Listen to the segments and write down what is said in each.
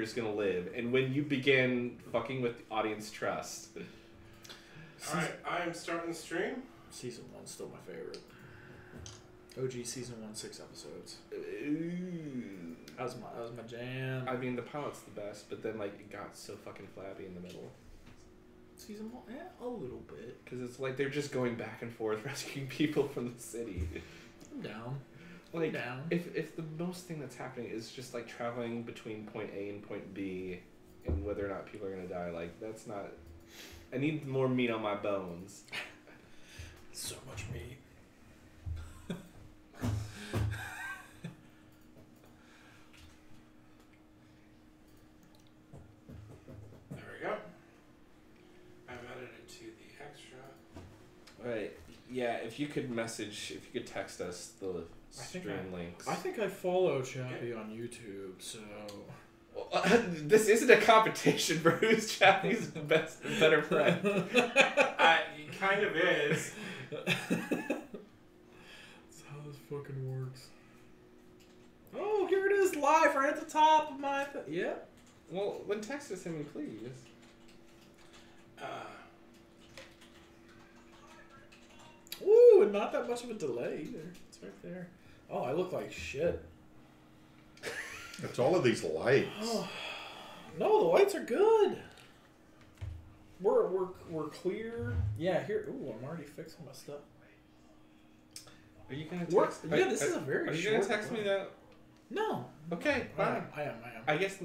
is gonna live, and when you begin fucking with the audience trust. Alright, I am starting the stream. Season 1's still my favorite. OG Season 1, 6 episodes. That was my jam. I mean, the pilot's the best, but then, like, it got so fucking flabby in the middle. Season 1? Yeah, a little bit. Because it's like they're just going back and forth rescuing people from the city. I'm down. Like, down. If the most thing that's happening is just, like, traveling between point A and point B, and whether or not people are going to die, like, that's not... I need more meat on my bones. So much meat. There we go. I've added it to the extra. Right. Yeah, if you could text us the stream links. I think I follow Chappie on YouTube, so... This isn't a competition for who's Chappie's better friend. It kind of is. That's how this fucking works. Oh, here it is live right at the top of my... Yeah. Well, then text us him, please. Ooh, and not that much of a delay either. It's right there. Oh, I look like shit. It's all of these lights. Oh. No, the lights are good. We're clear. Yeah, here. Ooh, I'm already fixing my stuff. Are you gonna text? Yeah, this is a very. Are you short gonna text me that? No. Okay, fine. I am. I guess.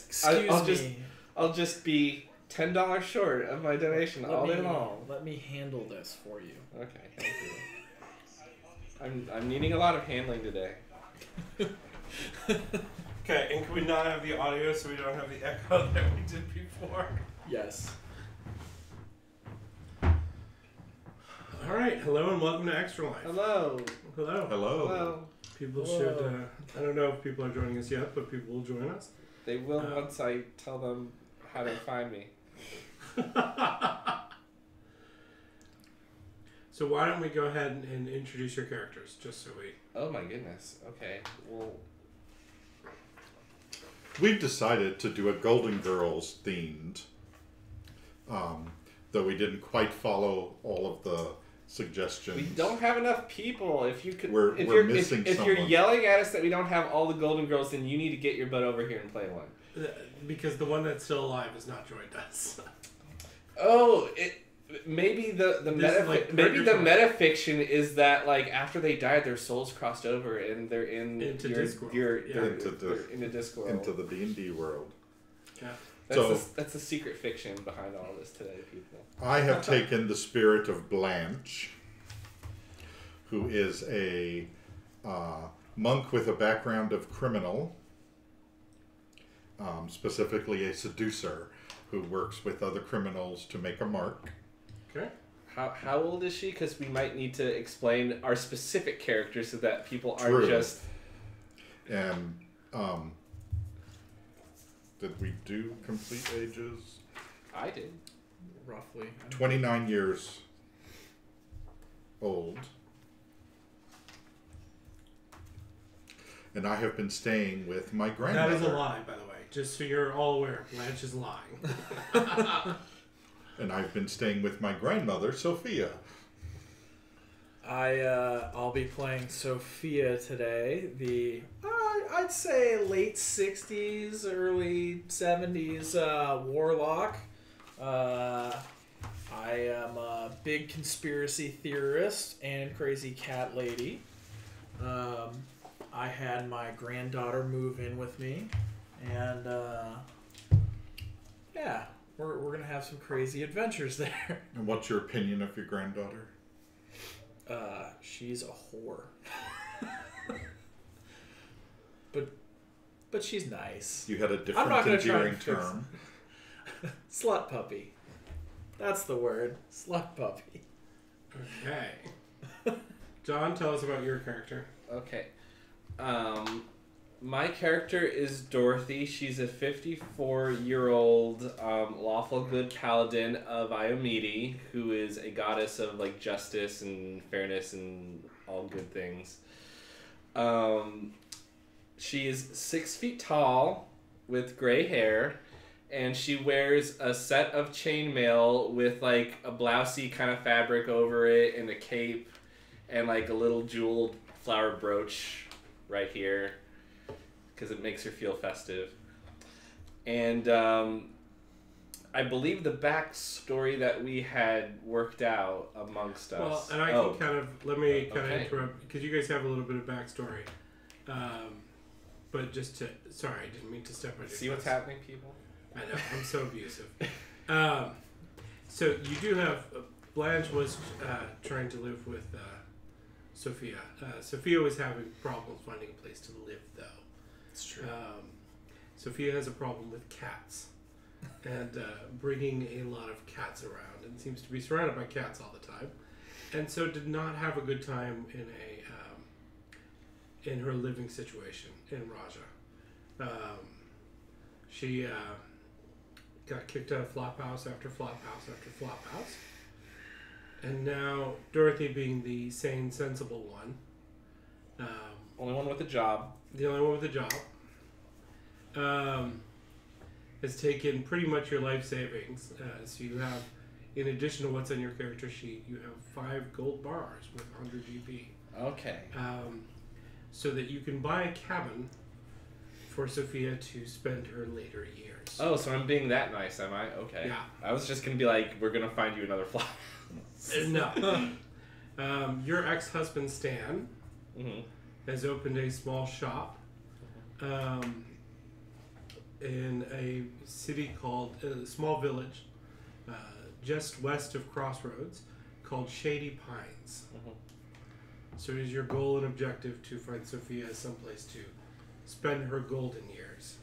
Excuse me. I'll just be $10 short of my donation all day long. Let me handle this for you. Okay, thank you. I'm needing a lot of handling today. Okay, and can we not have the audio so we don't have the echo that we did before? Yes. Alright, hello and welcome to Extra Life. Hello. Hello. Hello. Hello. People should, I don't know if people are joining us yet, but people will join us. They will once I tell them how to find me. So why don't we go ahead and introduce your characters, just so we... Oh my goodness. Okay. Well... We've decided to do a Golden Girls themed, though we didn't quite follow all of the suggestions. We don't have enough people. If you could, We're missing if someone. you're yelling at us that we don't have all the Golden Girls, then you need to get your butt over here and play one. Because the one that's still alive has not joined us. Oh, maybe the metafiction is that like after they died, their souls crossed over and they're into Discord. Into Discord. Into the D&D world. Yeah. That's the secret fiction behind all this today, people. I have taken the spirit of Blanche, who is a monk with a background of criminal, specifically a seducer who works with other criminals to make a mark. Okay. How old is she? Because we might need to explain our specific characters so that people aren't just... And, did we do complete ages? I did. Roughly. 29 years old. And I have been staying with my grandmother. That is a lie, by the way. Just so you're all aware, Blanche is lying. And I've been staying with my grandmother, Sophia. I'll be playing Sophia today. I'd say late 60s, early 70s warlock. I am a big conspiracy theorist and crazy cat lady. I had my granddaughter move in with me, and yeah, we're gonna have some crazy adventures there. And what's your opinion of your granddaughter? She's a whore. But she's nice. You had a I'm different not gonna endearing try and term. Slut puppy. That's the word. Slut puppy. Okay. John, tell us about your character. Okay. My character is Dorothy. She's a 54-year-old lawful good paladin of Iomede, who is a goddess of like justice and fairness and all good things. She is 6 feet tall, with gray hair, and she wears a set of chainmail with like a blousey kind of fabric over it and a cape and like a little jeweled flower brooch right here because it makes her feel festive. And I believe the backstory that we had worked out amongst us. Well, and I can kind of let me kind of Okay. interrupt because you guys have a little bit of backstory. But just to sorry, I didn't mean to step on your See what's toes. happening, people? I know, I'm so abusive. So you do have Blanche was trying to live with Sophia. Sophia was having problems finding a place to live, though. It's true. Sophia has a problem with cats and bringing a lot of cats around, and seems to be surrounded by cats all the time, and so did not have a good time in her living situation in Raja. She got kicked out of Flophouse after Flophouse after Flophouse. And now Dorothy, being the sane, sensible one, Only one with a job. the only one with a job, has taken pretty much your life savings. So you have, in addition to what's on your character sheet, you have 5 gold bars with 100 GP. Okay. So that you can buy a cabin for Sophia to spend her later years. Oh, so I'm being that nice, am I? Okay. Yeah. I was just gonna be like, we're gonna find you another fly. No. Your ex-husband Stan Mm-hmm. has opened a small shop in a city called a small village just west of Crossroads called Shady Pines. Mhm. So it is your goal and objective to find Sophia someplace to spend her golden years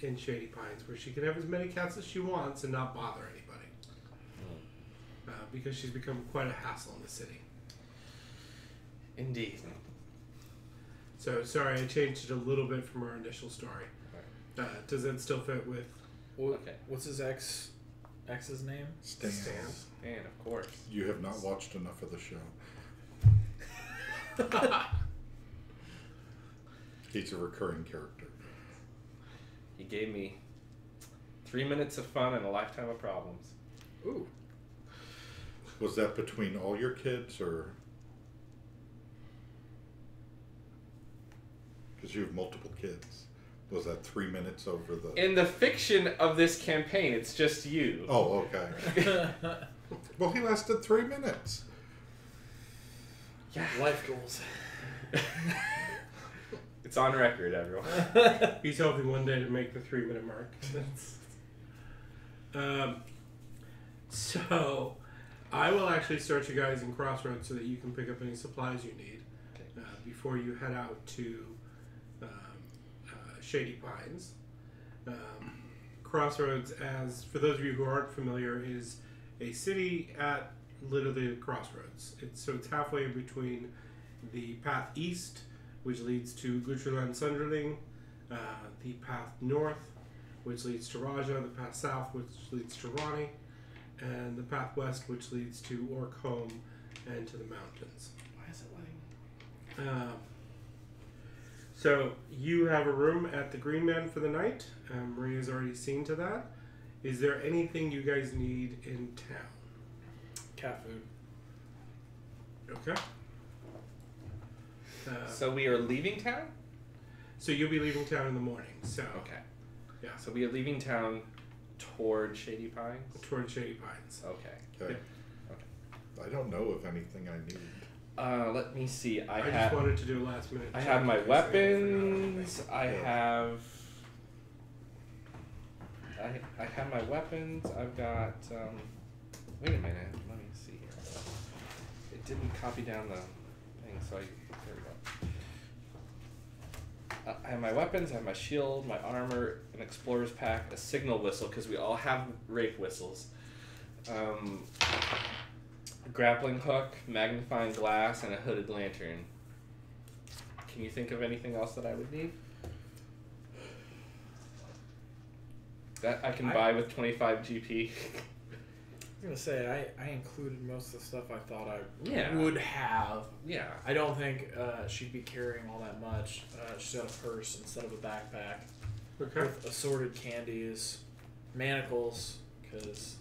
in Shady Pines, where she can have as many cats as she wants and not bother anybody. Because she's become quite a hassle in the city. Indeed. So sorry, I changed it a little bit from our initial story. Does that still fit with Okay. What's his ex's name? Stan. Stan? And of course. You have not watched enough of the show. He's a recurring character. He gave me 3 minutes of fun and a lifetime of problems. Ooh. Was that between all your kids, or? Because you have multiple kids. Was that 3 minutes over the? In the fiction of this campaign, it's just you. Oh, okay. Well, he lasted 3 minutes. Yeah. Life goals. It's on record, everyone. He's hoping one day to make the 3-minute mark. So, I will actually start you guys in Crossroads so that you can pick up any supplies you need before you head out to Shady Pines. Crossroads, as for those of you who aren't familiar, is a city at literally the crossroads. It's halfway in between the path east, which leads to Gutraland Sunderling, the path north, which leads to Raja, the path south, which leads to Rani, and the path west, which leads to Orkholm and to the mountains. Why is it letting? So you have a room at the Green Man for the night. Maria's already seen to that. Is there anything you guys need in town? Cat food. Okay. So we are leaving town? So you'll be leaving town in the morning. So Okay. Yeah. So we are leaving town toward Shady Pines? toward Shady Pines. Okay. Okay. I don't know of anything I need. Let me see. I just wanted to do a last minute. I check have my because I forgot weapons. everything. I have. I have my weapons. I've got. Wait a minute. Let me see here. It didn't copy down the thing, so there we go. I have my weapons. I have my shield, my armor, an explorer's pack, a signal whistle because we all have rape whistles. A grappling hook, magnifying glass, and a hooded lantern. Can you think of anything else that I would need? That I can buy with 25 GP. I was gonna say I included most of the stuff I thought I Yeah. would have. Yeah. I don't think she'd be carrying all that much. She's got a purse instead of a backpack. Okay. with assorted candies, manacles, because,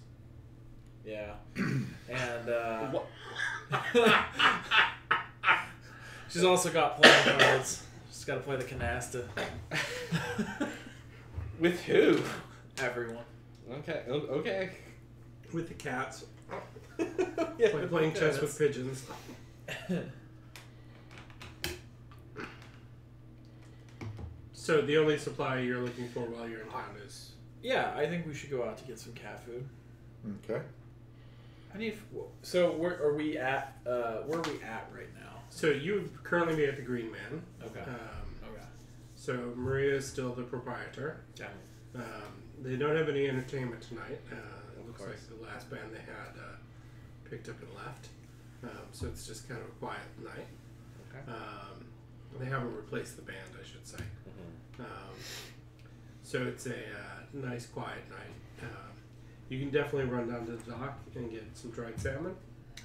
yeah. And What? she's also got playing cards. She's got to play the canasta. With who? Everyone. Okay. Okay. With the cats. Yeah, Like playing chess with pigeons. So the only supply you're looking for while you're in town is... Yeah, I think we should go out to get some cat food. Okay. I need. So where are we at? Where are we at right now? So you would currently be at the Green Man. Okay. Okay. So Maria is still the proprietor. Yeah. They don't have any entertainment tonight. It looks course. like the last band they had picked up and left. So it's just kind of a quiet night. Okay. They haven't replaced the band, I should say. So it's a nice, quiet night. You can definitely run down to the dock and get some dried salmon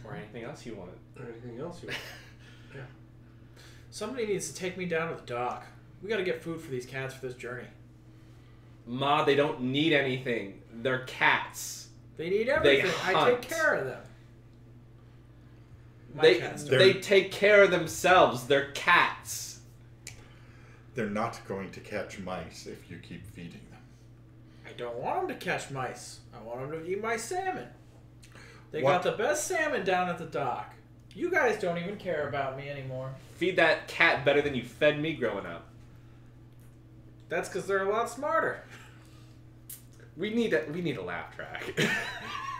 Or anything else you want. or anything else you want. Yeah. Somebody needs to take me down to the dock. We got to get food for these cats for this journey. Ma, they don't need anything. They're cats. They need everything. I hunt. take care of them. My They cats. they take care of themselves. They're cats. They're not going to catch mice if you keep feeding them. I don't want them to catch mice. I want them to eat my salmon. They What? got the best salmon down at the dock. You guys don't even care about me anymore. Feed that cat better than you fed me growing up. That's because they're a lot smarter. We need a laugh track.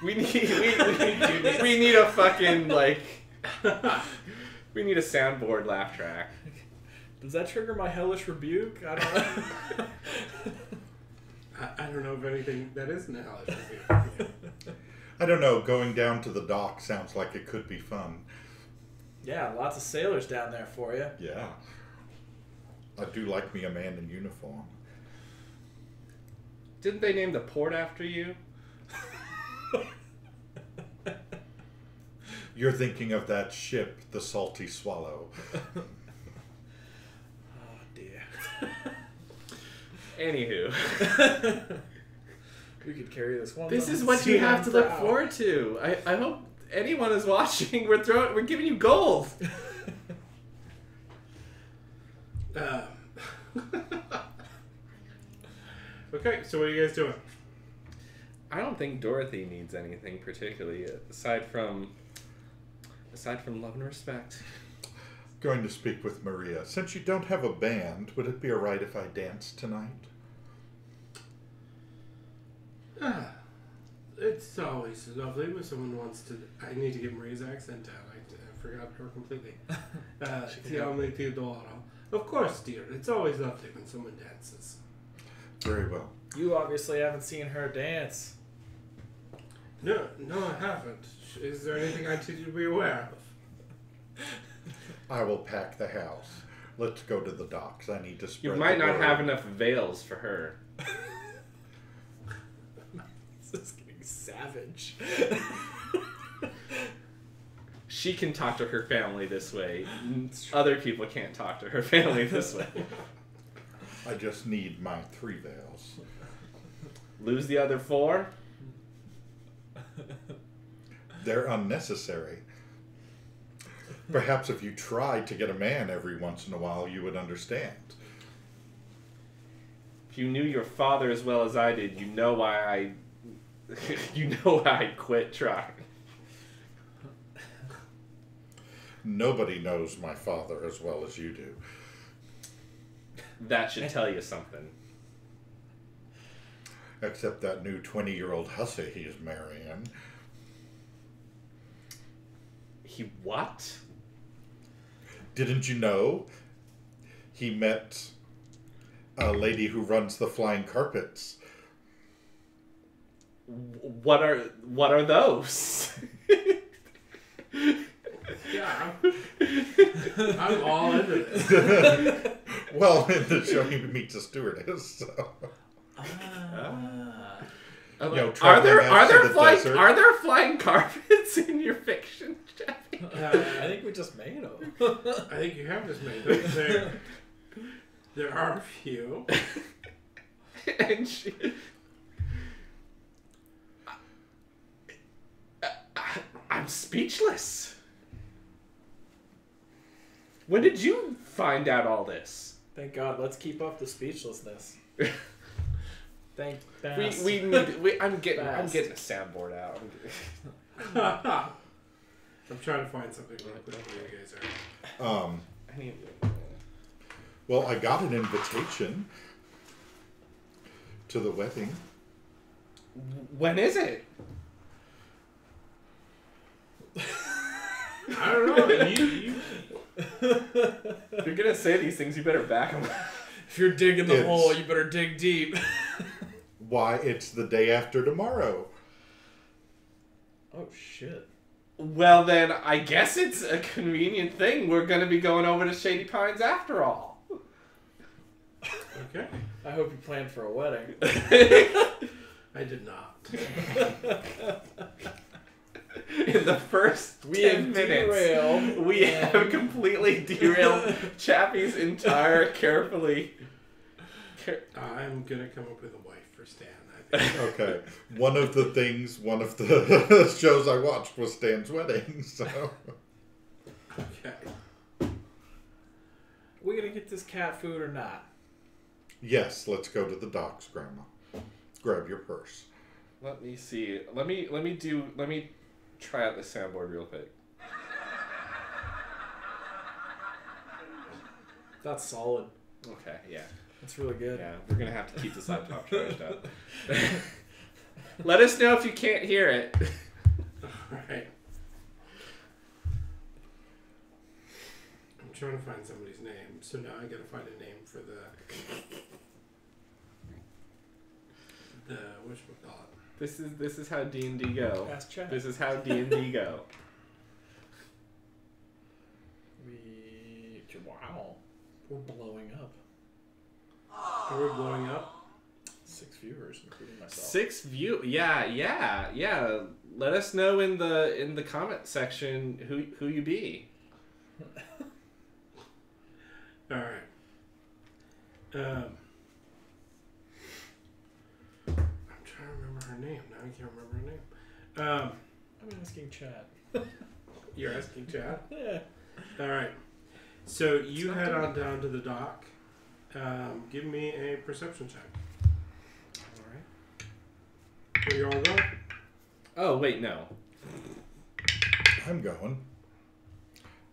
we need a fucking like. We need a soundboard laugh track. Does that trigger my hellish rebuke? I don't know. I don't know if anything that is an allergy. I don't know, going down to the dock sounds like it could be fun. Yeah, lots of sailors down there for you. Yeah. I do like me a man in uniform. Didn't they name the port after you? You're thinking of that ship, the Salty Swallow. Oh, dear. Anywho. We could carry this one. This is what you have to look forward to. I hope anyone is watching. We're giving you gold. Okay, so what are you guys doing? I don't think Dorothy needs anything particularly aside from love and respect. Going to speak with Maria. Since you don't have a band, would it be alright if I danced tonight? It's always lovely when someone wants to... I need to get Maria's accent down. I forgot her completely. Ti amo Teodoro. Of course, dear. It's always lovely when someone dances. Very well. You obviously haven't seen her dance. No, I haven't. Is there anything I need to be aware of? I will pack the house. Let's go to the docks. I need to spread You might the not word. have enough veils for her. This is getting savage. She can talk to her family this way. Other people can't talk to her family this way. I just need my 3 veils. Lose the other 4? They're unnecessary. Perhaps if you tried to get a man every once in a while, you would understand. If you knew your father as well as I did, you know why I quit trying. Nobody knows my father as well as you do. That should tell you something. Except that new 20-year-old hussy he's marrying. He what? Didn't you know? He met a lady who runs the flying carpets. What are those? Yeah, I'm all into this. Well, in the show he meets a stewardess. So. You know, are there traveling out to the desert. are there flying carpets in your fiction, Jeffy? I think we just made them. I think you have just made them. There are a few. and she... I'm speechless. When did you find out all this? Thank God. Let's keep up the speechlessness. Thank I'm getting a soundboard out. I'm trying to find something real quick where you guys are. I need. Well, I got an invitation to the wedding. When is it? I don't know. If you're gonna say these things, you better back them. If you're digging the It's- hole, you better dig deep. Why, it's the day after tomorrow. Oh, shit. Well, then, I guess it's a convenient thing. We're gonna be going over to Shady Pines after all. Okay. I hope you planned for a wedding. I did not. In the first 10 minutes, we have completely derailed Chappie's entire carefully. I'm gonna come up with a wife for Stan. I think. Okay. One of the shows I watched was Stan's wedding, so. Okay. We gonna get this cat food or not? Yes, let's go to the docks, Grandma. Grab your purse. Let me see. Let me try out the soundboard real quick. That's solid. Okay, yeah. That's really good. Yeah, we're gonna have to keep this laptop charged up. Let us know if you can't hear it. Alright. I'm trying to find somebody's name, so now I gotta find a name for the whatchamacallit. This is how D&D go. Ask chat. This is how D&D go. Wow. We're blowing up. Are we blowing up? 6 viewers, including myself. 6 view. Yeah. Let us know in the comment section who you be. Alright. I'm trying to remember her name. Now I can't remember her name. I'm asking chat. You're asking Chad? Yeah. Alright. So you not head doing on down to the dock. Give me a perception check. Alright. Where you all going? Oh wait, no. I'm going.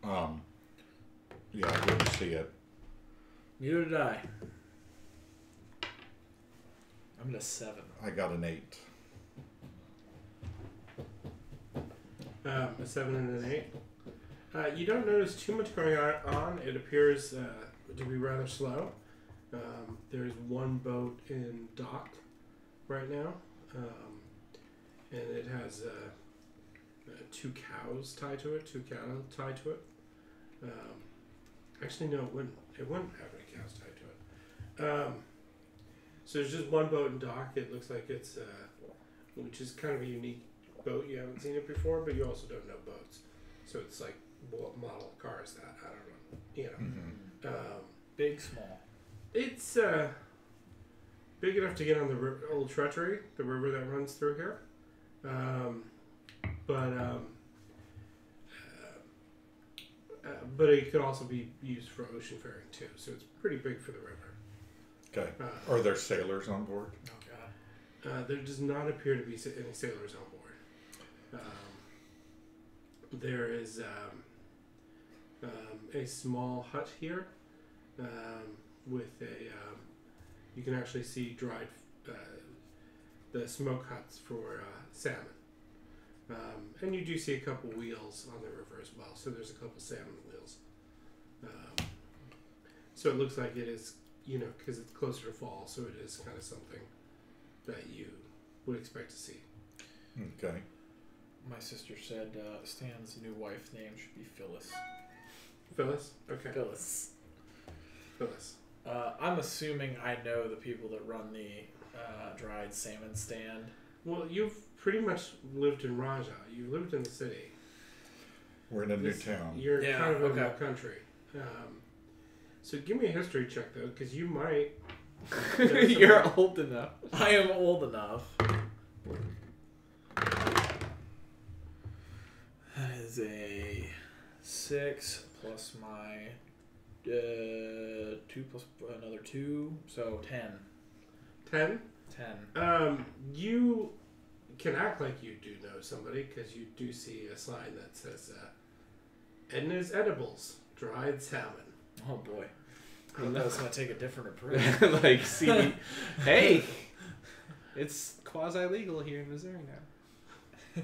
Yeah, I didn't see it. Neither did I. I'm at a 7. I got an 8. A 7 and an 8. You don't notice too much going on. It appears to be rather slow. There's one boat in dock right now, and it has 2 cows tied to it. 2 cattle tied to it. Actually, no, it wouldn't. It wouldn't have any cows tied to it. So there's just one boat in dock. It looks like it's, which is kind of a unique boat. You haven't seen it before, but you also don't know boats. So it's like what model car is that? I don't know. You know. Mm-hmm. Big, small. It's big enough to get on the Old Treachery, the river that runs through here. But it could also be used for ocean faring too. So it's pretty big for the river. Okay. Are there sailors on board? Oh, God. There does not appear to be any sailors on board. There is a small hut here with a. You can actually see dried the smoke huts for salmon, and you do see a couple wheels on the river as well. So there's a couple salmon wheels. So it looks like it is, because it's closer to fall, so it is kind of something that you would expect to see. Okay. My sister said Stan's new wife's name should be Phyllis. Phyllis? Okay. Phyllis. Phyllis. I'm assuming I know the people that run the dried salmon stand. Well, you've pretty much lived in Raja. You lived in the city. We're in a new town. You're Yeah, kind of in okay. the country. So give me a history check, though, because you might You're old enough. I am old enough. That is a 6 plus my 2 plus another 2, so 10. 10. 10. You can act like you do know somebody because you do see a sign that says Edna's Edibles, dried salmon. Oh boy. I thought I was going to take a different approach. Like, see, hey, it's quasi-legal here in Missouri now.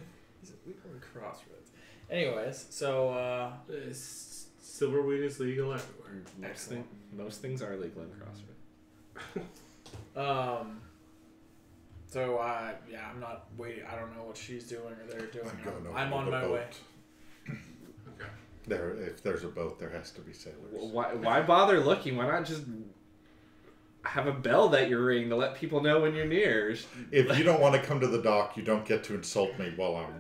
We go to Crossroads. Anyways, so Silverweed is legal everywhere. Excellent. Most things are legal in Crossroads. So I'm not waiting. I don't know what she's doing or they're doing. going over I'm on the my boat. way. Okay. If there's a boat, there has to be sailors. Why bother looking? Why not just have a bell that you ring to let people know when you're near? If you don't want to come to the dock, you don't get to insult me while I'm...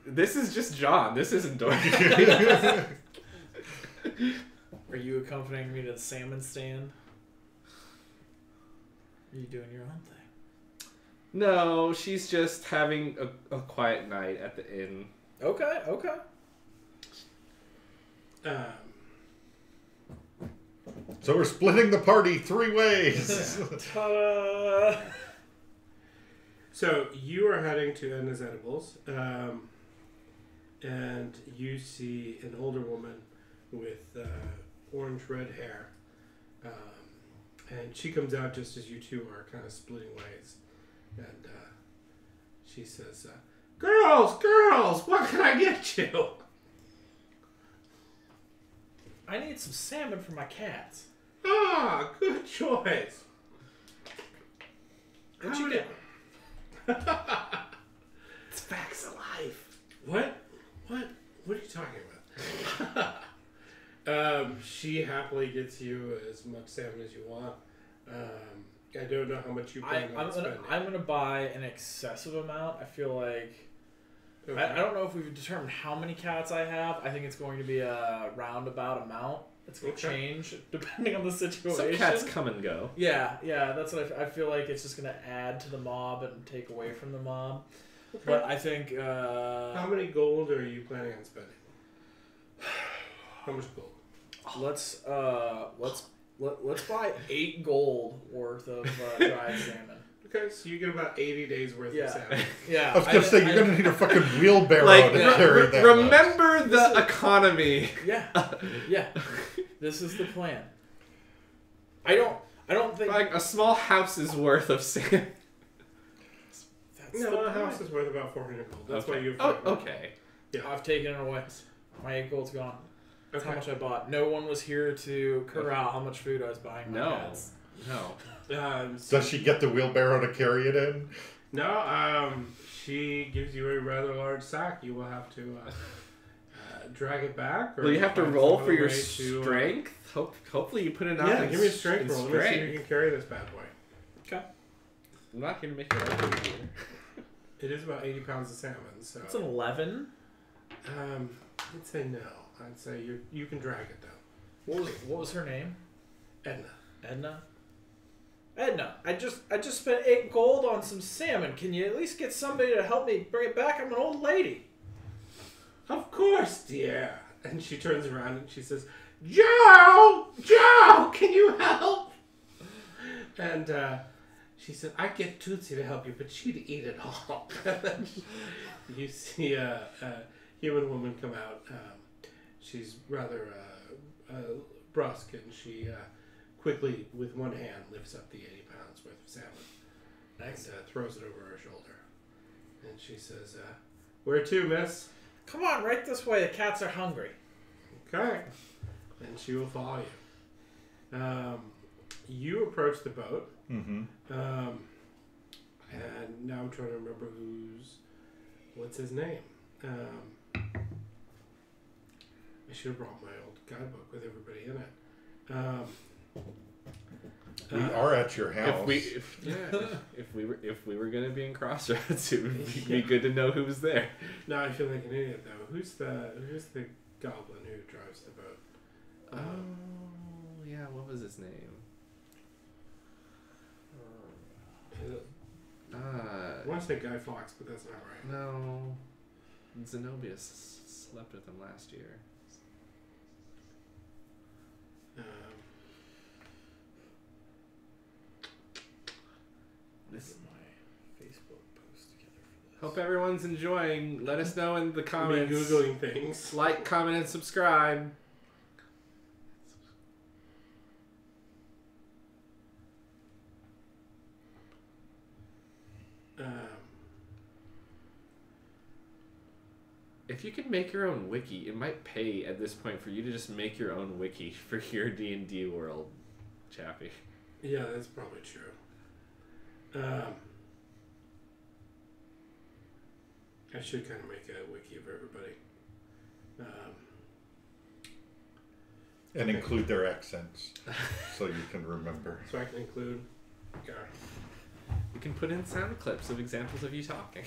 This is just John. This isn't Dorothy. Are you accompanying me to the salmon stand? Are you doing your own thing? No, she's just having a quiet night at the inn. Okay. So we're splitting the party 3 ways. Ta-da! So you are heading to Edna's Edibles, and you see an older woman with orange-red hair, and she comes out just as you two are kind of splitting ways, and she says, girls, what can I get you?" I need some salmon for my cats. Ah, good choice. What you get? It's facts of life. What are you talking about? She happily gets you as much salmon as you want. I don't know how much you plan on spending. I'm gonna buy an excessive amount. I feel like Okay. I don't know if we've determined how many cats I have. I think it's going to be a roundabout amount. It's going to change depending on the situation. Some cats come and go. Yeah, that's what I feel like. It's just going to add to the mob and take away from the mob. Okay. But I think how many gold are you planning on spending? How much gold? let's buy 8 gold worth of dried salmon. Okay, so you get about 80 days worth Yeah. of salmon. Yeah, I was going to say, you're going to need a fucking wheelbarrow Like, to carry that much. remember the economy. Yeah. This is the plan. I don't think Like a small house's worth of sand. that's No, the a house point. is worth about 400 gold. That's Okay. why you've... Oh, okay. I've taken it away. My 8 gold's gone. That's how Okay. much I bought. No one was here to corral how much food I was buying. My No. cats. No. So Does she get the wheelbarrow to carry it in? No, she gives you a rather large sack. You will have to drag it back. Or Well, you have to find roll some for other your way to, strength. Hopefully you put enough. Yeah, in give me a strength in roll. Let me see if you can carry this bad boy. Okay. I'm not here to make it ugly here. It is about 80 pounds of salmon, so... It's an 11. I'd say no. I'd say you can drag it down. What was her name? Edna. Edna, I just spent 8 gold on some salmon. Can you at least get somebody to help me bring it back? I'm an old lady. Of course, dear. And she turns around and she says, Joe, can you help? And she said, I'd get Tootsie to help you, but she'd eat it all. And then you see a human woman come out. She's rather brusque, and she quickly, with one hand, lifts up the 80 pounds worth of salmon and throws it over her shoulder. And she says, where to, miss? Come on, right this way. The cats are hungry. Okay. And she will follow you. You approach the boat. Mm-hmm. And now I'm trying to remember what's his name. I should have brought my old guidebook with everybody in it. We are at your house. If we were gonna be in Crossroads, it would be good to know who was there. Now I feel like an idiot though. Who's the goblin who drives the boat? Yeah, what was his name? want to say Guy Fawkes, but that's not right. No. Zenobia slept with him last year. This is my Facebook post together for this. Hope everyone's enjoying. Let us know in the Me comments. Googling things. Like, comment, and subscribe. If you could make your own wiki, it might pay at this point for you to just make your own wiki for your D&D world, Chappie. Yeah, that's probably true. I should kind of make a wiki of everybody. And include their accents so you can remember. So I can include. Okay. You can put in sound clips of examples of you talking.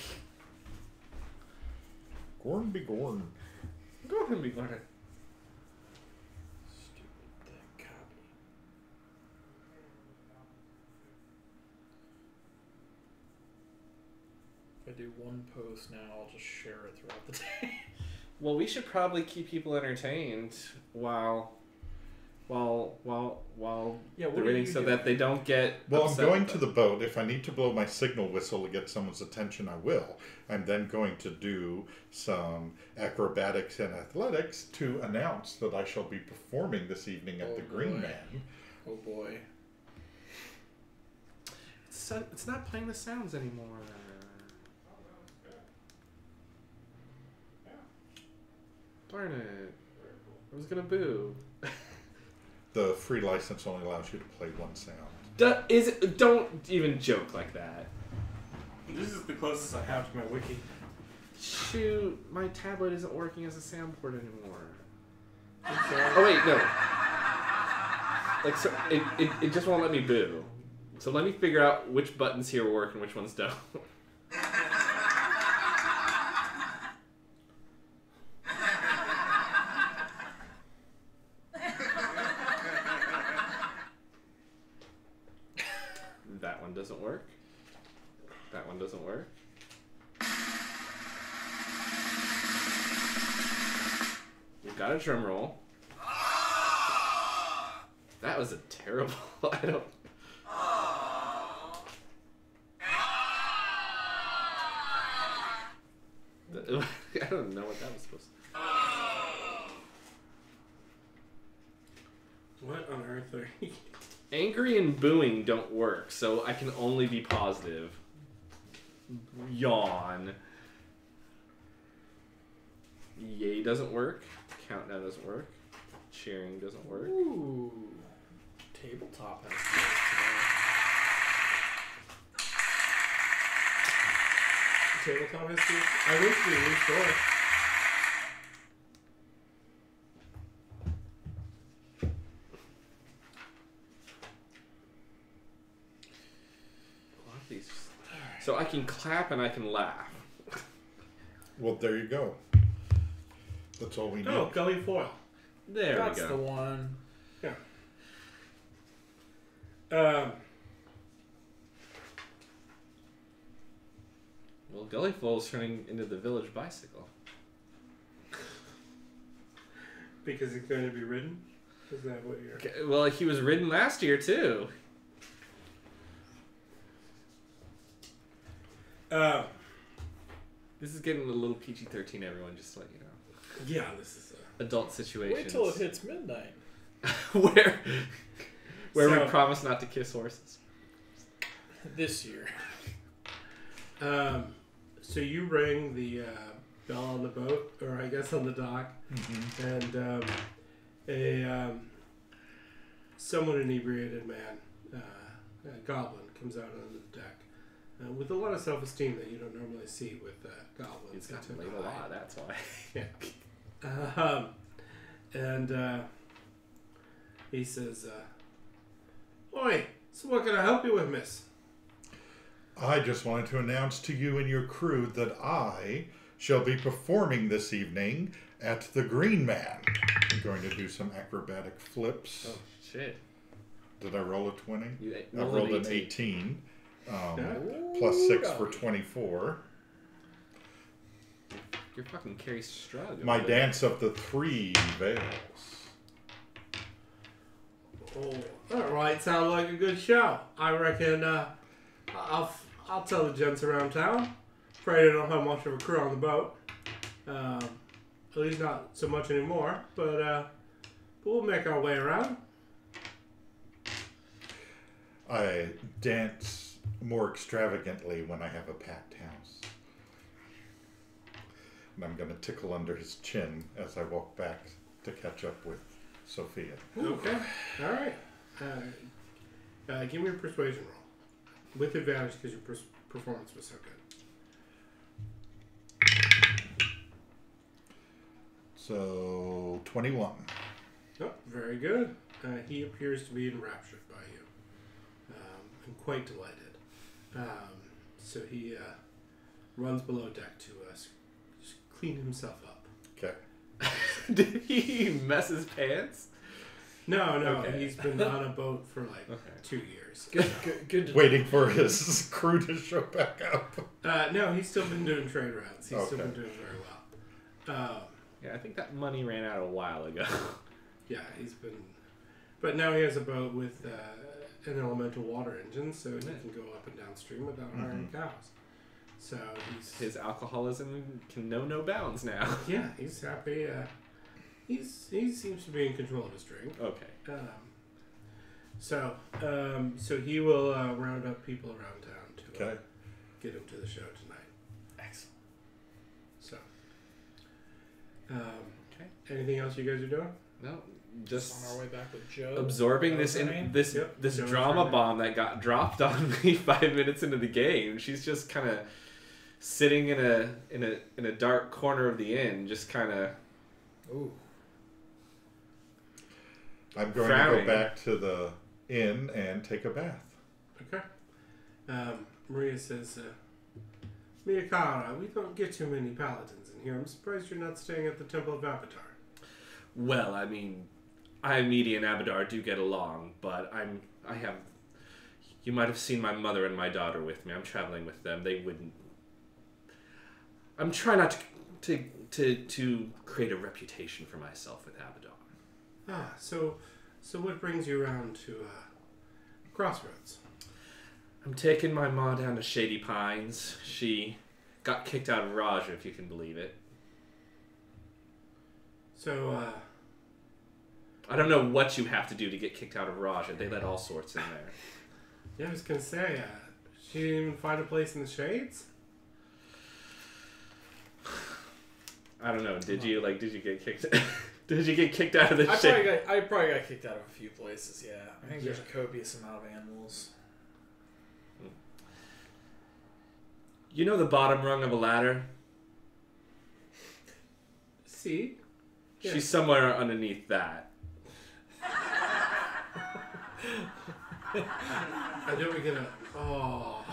Gorn be gorn. Go ahead and be Gordon. Stupid thing copy. If I do one post now, I'll just share it throughout the day. Well, we should probably keep people entertained while Yeah, what they're are waiting, you so doing? that they don't get Well, I'm upset going with to them. the boat. If I need to blow my signal whistle to get someone's attention, I will. I'm then going to do some acrobatics and athletics to announce that I shall be performing this evening at Oh, the Green boy. Man. Oh boy. It's not playing the sounds anymore. Darn it. I was gonna boo. The free license only allows you to play one sound. Don't even joke like that. This is the closest I have to my wiki. Shoot, my tablet isn't working as a soundboard anymore. Oh wait, no. Like, so it just won't let me boo. So let me figure out which buttons here work and which ones don't. That one doesn't work. That one doesn't work. We've got a drum roll. That was a terrible. I don't. I don't know what that was supposed to. What on earth are you? Angry and booing don't work, so I can only be positive. Yawn. Yay doesn't work. Countdown doesn't work. Cheering doesn't work. Ooh. Tabletop has skills Tabletop history? I went to the new store. A lot of these. So I can clap and I can laugh. Well, there you go. That's all we need. Oh, Gully Foil. There That's we the go. one. Well, Gullyful's turning into the village bicycle. Because it's going to be ridden? Is that what you're... Okay, well, he was ridden last year too. This is getting a little PG-13, everyone, just to let you know. Yeah, this is Adult situations. Wait till it hits midnight. where we So- promise not to kiss horses. This year. So you rang the bell on the boat, or I guess on the dock, and somewhat inebriated man, a goblin, comes out on the deck with a lot of self-esteem that you don't normally see with goblins. He's gotten They laid tend a to hide. lot, that's why. And he says, "Oi, so what can I help you with, miss?" I just wanted to announce to you and your crew that I shall be performing this evening at the Green Man. I'm going to do some acrobatic flips. Oh, shit. Did I roll a 20? You I rolled an 18. Yeah. plus 6 for 24. You're fucking Carrie Strug. My dance of the 3 veils. Oh, all right. Sounds like a good show. I reckon I'll tell the gents around town. Afraid I don't have much of a crew on the boat. At least not so much anymore. But we'll make our way around. I dance more extravagantly when I have a packed house. And I'm going to tickle under his chin as I walk back to catch up with Sophia. Okay. All right. Give me a persuasion roll with advantage because your performance was so good. So, 21. Oh, very good. He appears to be enraptured by you and quite delighted. So he runs below deck to just clean himself up. Okay. Did he mess his pants? No, Okay. he's been on a boat for like 2 years. Good to Waiting for his crew to show back up. No, he's still been doing trade routes. He's still Okay. been doing very well. Yeah, I think that money ran out a while ago. Yeah, he's been... But now he has a boat with an elemental water engine, so he can go up and downstream without hiring cows. So His alcoholism can know no bounds now. Yeah, he's happy. He seems to be in control of his drink. Okay. So he will round up people around town to Okay. get him to the show tonight. Excellent. So, anything else you guys are doing? No, On just our way back with Joe. absorbing this Ryan? this Yep, this Joe's drama right. bomb that got dropped on me 5 minutes into the game. She's just kind of sitting in a dark corner of the inn, just kind of. Ooh. I'm going Frowning. to go back to the inn and take a bath. Okay. Maria says, Miyakara, we don't get too many paladins in here. I'm surprised you're not staying at the Temple of Avatar. Well, I mean, Iomede and Abadar do get along, but I have. You might have seen my mother and my daughter with me. I'm traveling with them. They wouldn't. I'm trying not to create a reputation for myself with Abadar. So what brings you around to Crossroads? I'm taking my ma down to Shady Pines. She got kicked out of Raja, if you can believe it. So, I don't know what you have to do to get kicked out of Raja. They let all sorts in there. yeah, I was gonna say, she didn't even find a place in the shades? I don't know. Did you get kicked? Did you get kicked out of the I shade? probably got kicked out of a few places. Yeah, I think there's a copious amount of animals. You know the bottom rung of a ladder? See? Yeah. She's somewhere underneath that. I know we're gonna... Oh.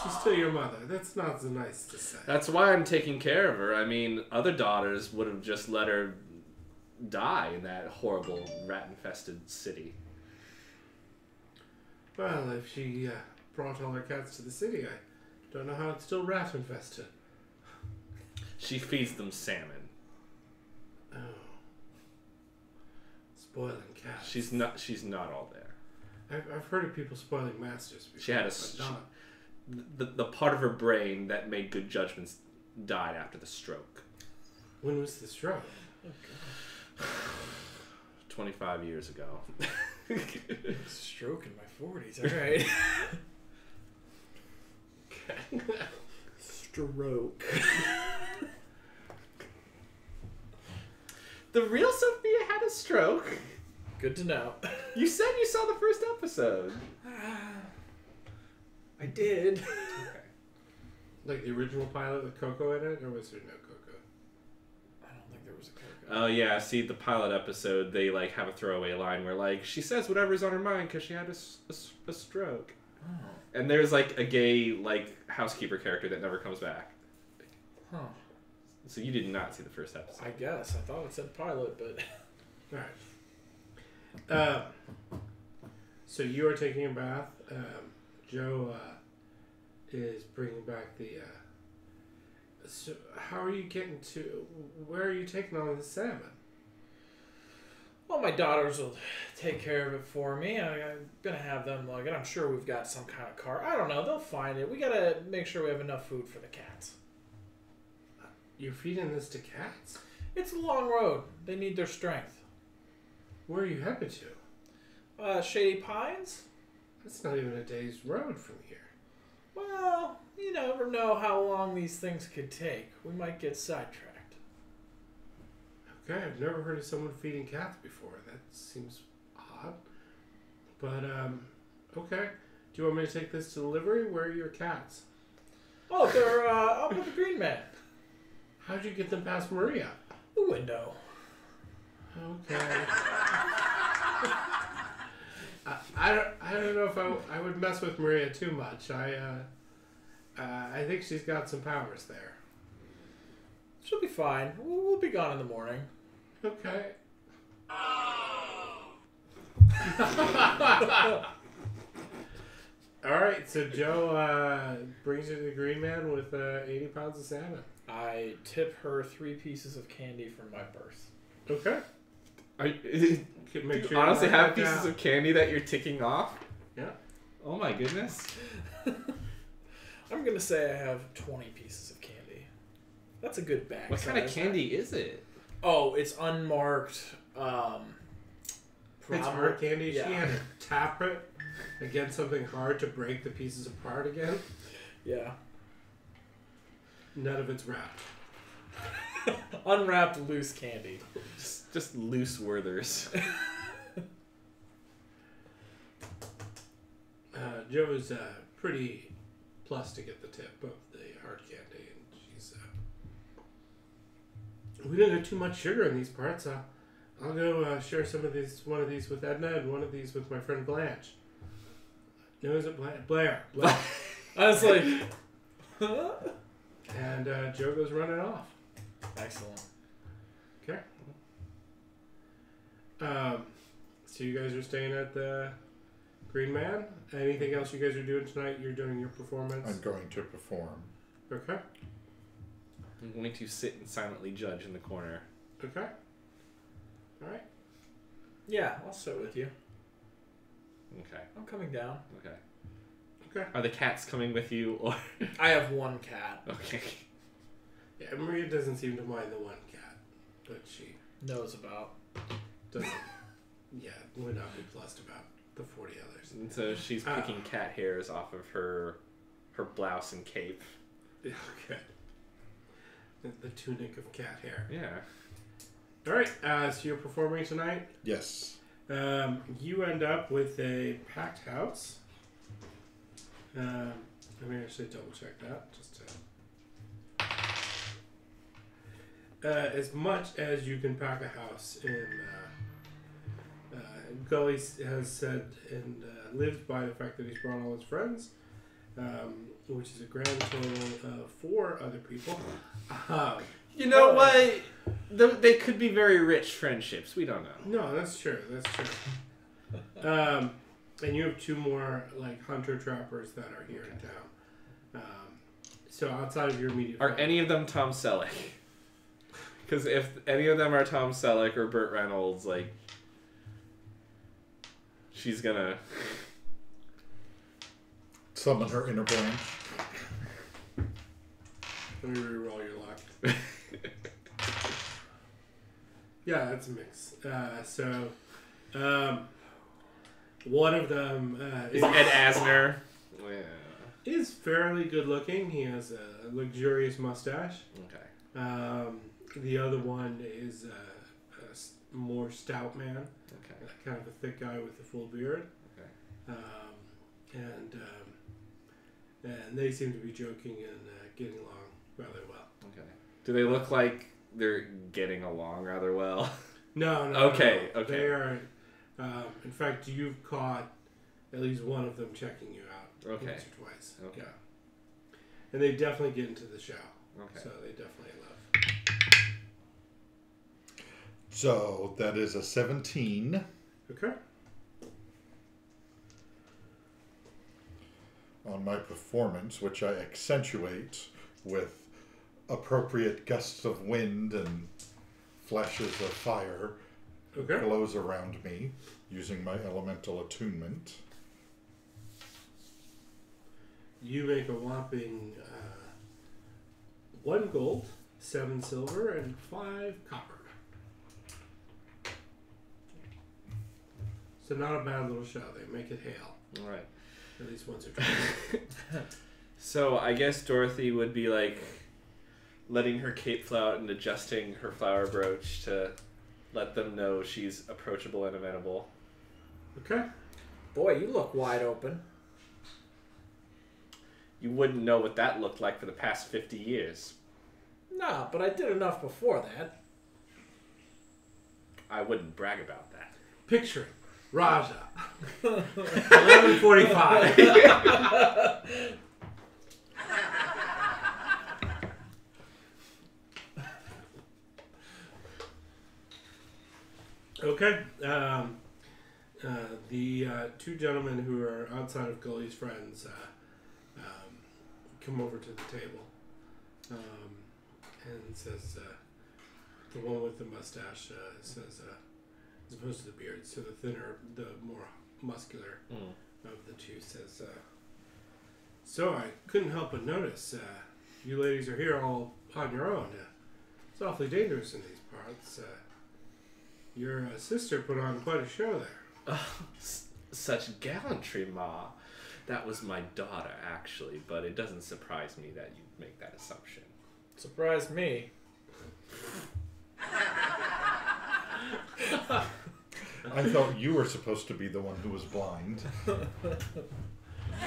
She's still your mother. That's not so nice to say. That's why I'm taking care of her. I mean, other daughters would have just let her die in that horrible rat-infested city. Well, if she brought all her cats to the city, I don't know how it's still rat-infested. She feeds them salmon. Oh. Spoiling cats. She's not all there. I've heard of people spoiling masters before. She had but not. the part of her brain that made good judgments died after the stroke. When was the stroke? 25 years ago. Stroke in my 40s. All right. Stroke. The real Sophia had a stroke. Good to know. You said you saw the first episode. I did. Okay. Like the original pilot with Coco in it, or was there no Coco? I don't think there was a Coco. Oh yeah, see the pilot episode, they like have a throwaway line where like she says whatever's on her mind because she had a stroke. Oh. And there's like a gay like housekeeper character that never comes back. Huh. So you did not see the first episode. I guess. I thought it said pilot, but... Alright. So you are taking a bath. Joe is bringing back the. So how are you getting to? Where are you taking all the salmon? Well, my daughters will take care of it for me. I'm gonna have them lug it. I'm sure we've got some kind of car. I don't know. They'll find it. We gotta make sure we have enough food for the cats. You're feeding this to cats? It's a long road. They need their strength. Where are you headed to? Shady Pines? That's not even a day's road from here. Well, you never know how long these things could take. We might get sidetracked. Okay, I've never heard of someone feeding cats before. That seems odd. But, okay. Do you want me to take this to delivery? Where are your cats? Oh, they're up with the Green Man. How'd you get them past Maria? The window. Okay. I don't know if I would mess with Maria too much. I think she's got some powers there. She'll be fine. We'll be gone in the morning. Okay. All right, so Joe brings you to the Green Man with 80 pounds of salmon. I tip her 3 pieces of candy from my purse. Okay. Make You sure honestly you write have that pieces down. of candy that you're ticking off? Yeah. Oh my goodness. I'm gonna say I have 20 pieces of candy. That's a good bag. What kind of size. candy is it? Oh, it's unmarked. It's hard candy. Yeah. She had to tap it against something hard to break the pieces apart again. Yeah. None of it's wrapped. Unwrapped loose candy. Just loose Werthers. Joe is pretty plus to get the tip of the hard candy, and she's. We don't get too much sugar in these parts. I'll go share one of these with Edna, and one of these with my friend Blanche. No, is it Blair? Blair. I was like, And Joe goes running off. excellent. Okay. So you guys are staying at the Green Man. Anything else you guys are doing tonight? You're doing your performance. I'm going to perform. Okay. I'm going to sit and silently judge in the corner. Okay. All right. Yeah, I'll sit with you. Okay. I'm coming down. Okay. Okay. Are the cats coming with you or? I have one cat. Okay. Yeah, Maria doesn't seem to mind the one cat, but she Knows about. doesn't. Yeah, would not be plussed about the 40 others. And so she's picking cat hairs off of her blouse and cape. Okay. The tunic of cat hair. Yeah. All right. So you're performing tonight. Yes. You end up with a packed house. Let me actually double check that just to. As much as you can pack a house in. Gully has said and lived by the fact that he's brought all his friends, which is a grand total of 4 other people. You know what? They could be very rich friendships. We don't know. No, that's true. That's true. And you have 2 more like hunter trappers that are here in town. So outside of your immediate Are family. any of them Tom Selleck? Because if any of them are Tom Selleck or Burt Reynolds, like, she's gonna Summon her inner branch. Let me re-roll your luck. Yeah, that's a mix. One of them is Ed Asner. Yeah. is fairly good looking. He has a luxurious mustache. Okay. The other one is a more stout man. Okay. Kind of a thick guy with a full beard. Okay. And they seem to be joking and getting along rather well. Okay. Do they look like they're getting along rather well? No. Okay, no. okay. They are. In fact, you've caught at least one of them checking you out. Okay. Once or twice. Okay. Yeah. And they definitely get into the show. Okay. So they definitely love. So that is a 17. Okay. on my performance, which I accentuate with appropriate gusts of wind and flashes of fire. Okay. Glows around me using my elemental attunement. You make a whopping 1 gold, 7 silver, and 5 copper. So not a bad little show. They make it hail. All right. At least once or twice. So I guess Dorothy would be like letting her cape flow out and adjusting her flower brooch to let them know she's approachable and amenable. Okay. Boy, you look wide open. You wouldn't know what that looked like for the past 50 years. No, but I did enough before that. I wouldn't brag about that. Picture it. Raja. 11:45. Okay. The 2 gentlemen who are outside of Gully's friends come over to the table and says, the one with the mustache says, as opposed to the beard, so the thinner, the more muscular of the 2 says, so I couldn't help but notice you ladies are here all on your own. It's awfully dangerous in these parts. Your sister put on quite a show there. Oh, such gallantry, Ma. That was my daughter, actually, but it doesn't surprise me that you'd make that assumption. Surprised me. I thought you were supposed to be the one who was blind.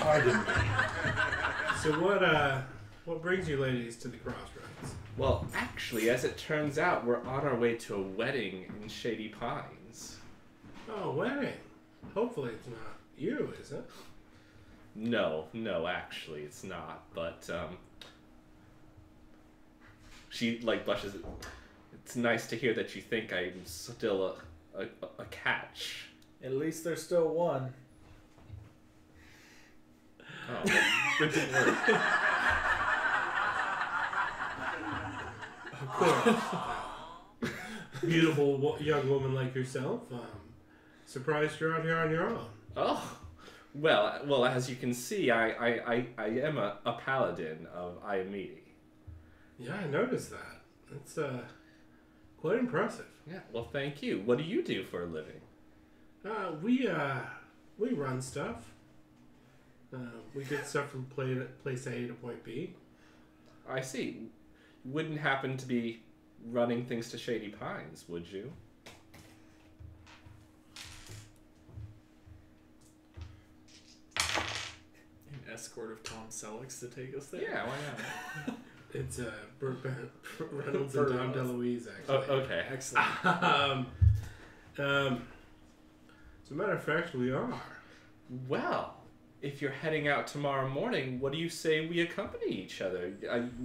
I didn't. So what brings you ladies to the crossroads? Well, actually, as it turns out, we're on our way to a wedding in Shady Pines. Oh, wedding. Hopefully it's not you, is it? No, actually, it's not. But, she, blushes. It's nice to hear that you think I'm still a catch. At least there's still one. Oh, that didn't work. Of course. Beautiful young woman like yourself. Surprised you're out here on your own. Oh, well, as you can see, I am a paladin of Iamidi. Yeah, I noticed that. That's quite impressive. Yeah, well, thank you. What do you do for a living? We run stuff. We get stuff from place A to point B. I see. You wouldn't happen to be running things to Shady Pines, would you? An escort of Tom Selleck's to take us there? Yeah, why not? It's Burt Reynolds and Dom DeLuise, actually. Oh, okay. Excellent. As a matter of fact, we are. Well, if you're heading out tomorrow morning, what do you say we accompany each other?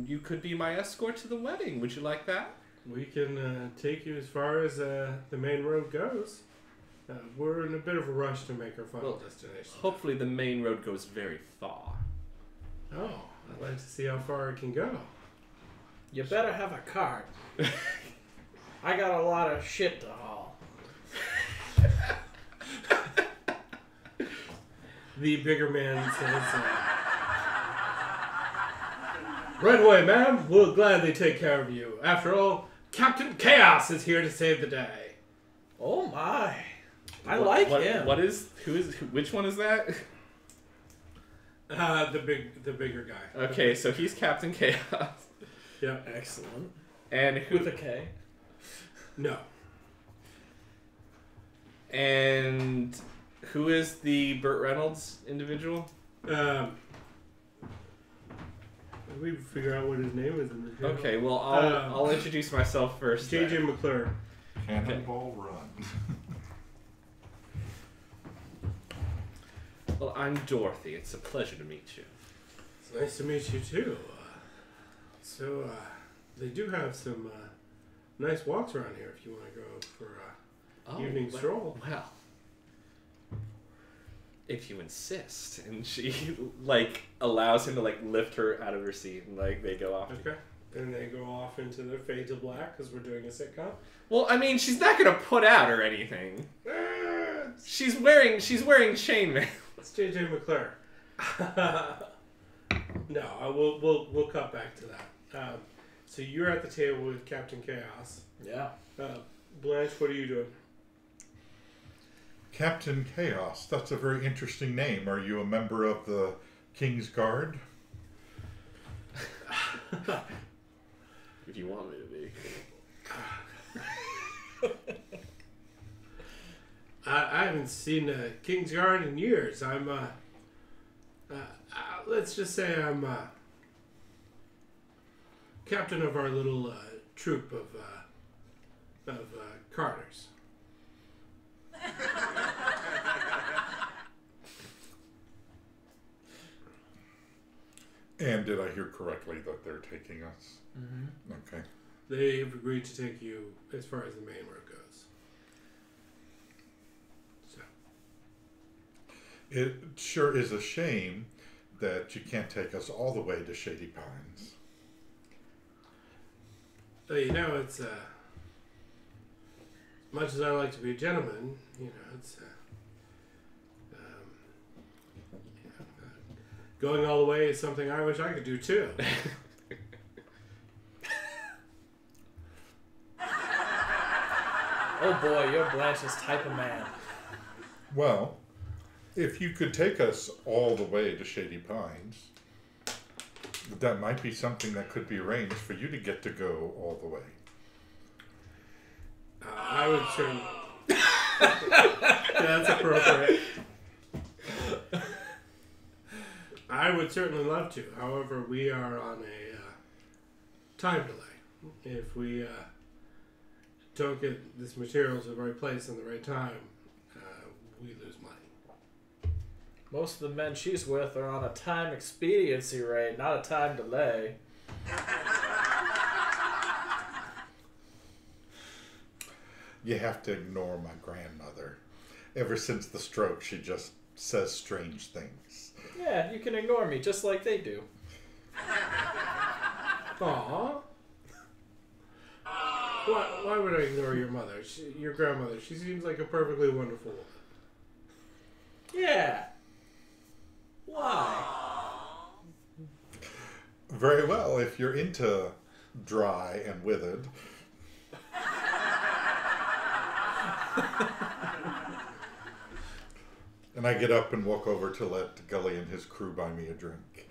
You could be my escort to the wedding. Would you like that? We can take you as far as the main road goes. We're in a bit of a rush to make our final destination. Hopefully the main road goes very far. Oh, I'd like to see how far it can go. You better have a cart. I got a lot of shit to haul. The bigger man says, right away, ma'am. We'll gladly take care of you. After all, Captain Chaos is here to save the day. Oh my. I like him. Which one is that? The bigger guy. Okay, so he's Captain Chaos. Yeah. Excellent. And who? With a K. No. And who is the Burt Reynolds individual? We figure out what his name is in the table. Okay, well I'll introduce myself first. J.J. McClure. Cannonball Run. Well, I'm Dorothy. It's a pleasure to meet you. It's nice to meet you too. So they do have some nice walks around here if you want to go for evening stroll. Well, if you insist. And she, like, allows him to, like, lift her out of her seat. And, like, they go off. Okay. And they go off into their fade to black because we're doing a sitcom. Well, I mean, she's not going to put out or anything. She's wearing chainmail. It's JJ McClure. No, we'll cut back to that. So you're at the table with Captain Chaos. Yeah. Blanche, what are you doing? Captain Chaos. That's a very interesting name. Are you a member of the King's Guard? If you want me to be. I haven't seen King's Guard in years. I'm, let's just say I'm captain of our little troop of Carters. And did I hear correctly that they're taking us? Mm-hmm. Okay. They've agreed to take you as far as the main road goes. So. It sure is a shame that you can't take us all the way to Shady Pines. You know, it's as much as I like to be a gentleman, you know, it's going all the way is something I wish I could do too. Oh boy, you're Blanche's type of man. Well, if you could take us all the way to Shady Pines, that might be something that could be arranged for you to get to go all the way. I would certainly. Yeah, that's appropriate. I would certainly love to. However, we are on a time delay. If we don't get this material to the right place in the right time, we lose money. Most of the men she's with are on a time expediency rate, not a time delay. You have to ignore my grandmother. Ever since the stroke, she just says strange things. Yeah, you can ignore me just like they do. Aww. Why would I ignore your mother? Your grandmother. She seems like a perfectly wonderful woman. Yeah. Why? Very well, if you're into dry and withered. And I get up and walk over to let Gully and his crew buy me a drink.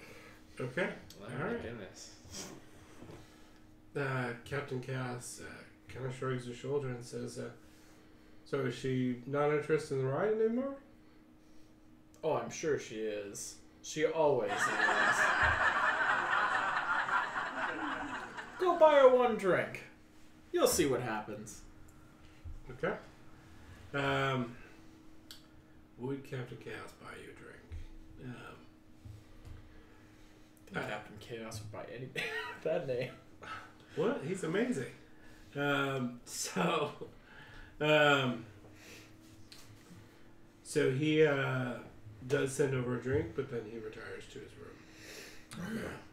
Okay. Oh, All my right. goodness. Captain Chaos kind of shrugs his shoulder and says, so is she not interested in the ride anymore? Oh, I'm sure she is. She always is. Go buy her one drink. You'll see what happens. Okay. Would Captain Chaos buy you a drink? Captain Chaos would buy anything with that name. What? He's amazing. So he does send over a drink, but then he retires to his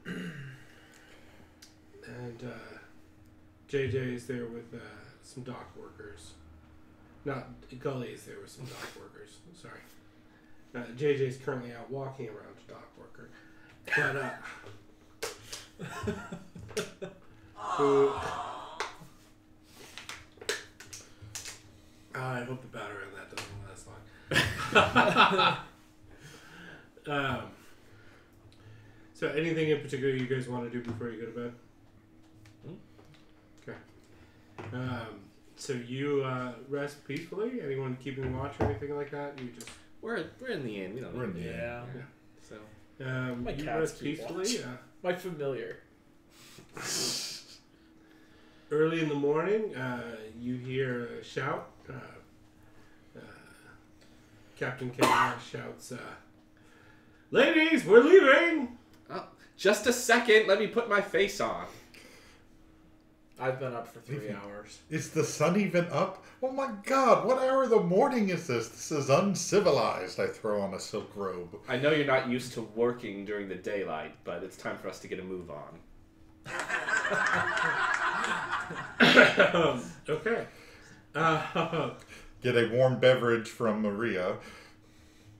room. And JJ is there with some dock workers. Not Gully is there with some dock workers. Sorry. JJ is currently out walking around a dock worker. But who? I hope the battery on that doesn't last long. So anything in particular you guys want to do before you go to bed? Okay. So you rest peacefully? Anyone keeping watch or anything like that? You just We're in the inn. We don't. We're in need the to- inn. Yeah. So My you cats rest keep peacefully. watch. My familiar. Early in the morning, you hear a shout. Captain Chaos shouts, "Ladies, we're leaving!" oh, just a second. Let me put my face on. I've been up for 3 hours. Is the sun even up? Oh my god, what hour of the morning is this? This is uncivilized. I throw on a silk robe. I know you're not used to working during the daylight, but it's time for us to get a move on. Okay. Get a warm beverage from Maria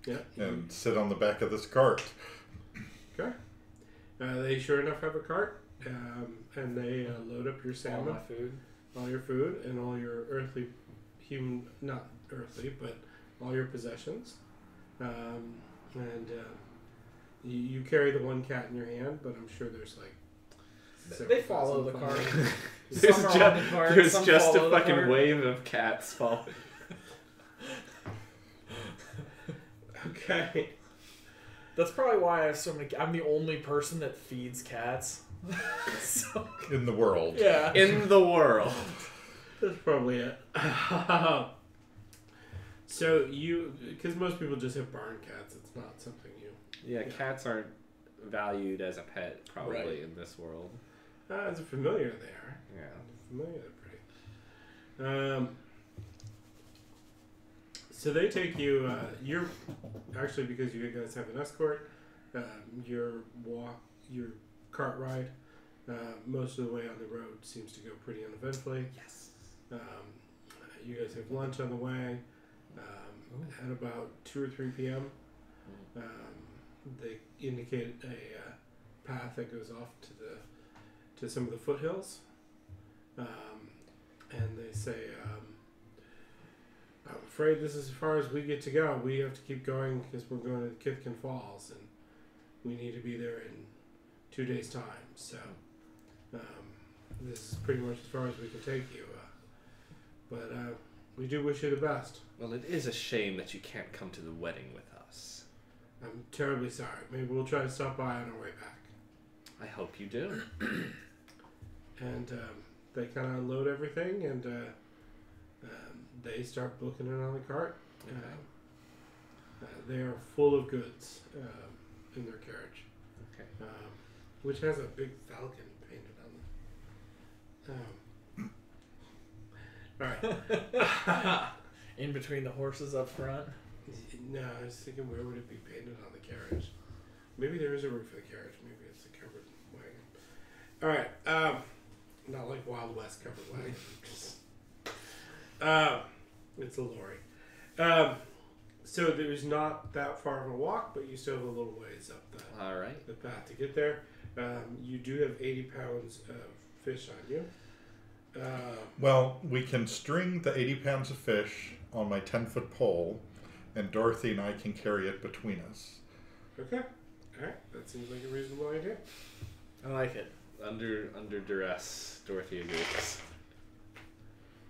Yeah. and sit on the back of this cart. Okay. They sure enough have a cart, and they load up your All salmon, my food. all your food, and all your earthly, not earthly, but all your possessions. You carry the one cat in your hand, but I'm sure there's like. They follow the cart. There's Some are on the cart, there's some just follow a the fucking cart. wave of cats following. Okay. That's probably why I have so many. I'm the only person that feeds cats. So, In the world. yeah. In the world. That's probably it. So because most people just have barn cats, it's not something you. Yeah, cats aren't valued as a pet, probably, Right. in this world. As a familiar, they are. Yeah. Familiar, they're pretty. So they take you. You're actually, because you guys have an escort. Your cart ride, most of the way on the road seems to go pretty uneventfully. Yes. You guys have lunch on the way. At about 2 or 3 p.m., they indicate a path that goes off to some of the foothills, and they say, "I'm afraid this is as far as we get to go. We have to keep going because we're going to Kithkin Falls, and we need to be there in 2 days' time. So this is pretty much as far as we can take you. But we do wish you the best. Well, it is a shame that you can't come to the wedding with us. I'm terribly sorry. Maybe we'll try to stop by on our way back." I hope you do. And they kind of unload everything, and they start booking it on the cart. They are full of goods in their carriage, Okay. which has a big falcon painted on it. All right. In between the horses up front. No, I was thinking, where would it be painted on the carriage? Maybe there is a roof for the carriage. Maybe it's a covered wagon. All right. Not like Wild West covered wagon. It's a lorry. So there's not that far of a walk, but you still have a little ways up All right. the path to get there. You do have 80 pounds of fish on you. Well, we can string the 80 pounds of fish on my 10-foot pole, and Dorothy and I can carry it between us. Okay. All right. That seems like a reasonable idea. I like it. Under duress, Dorothy agrees.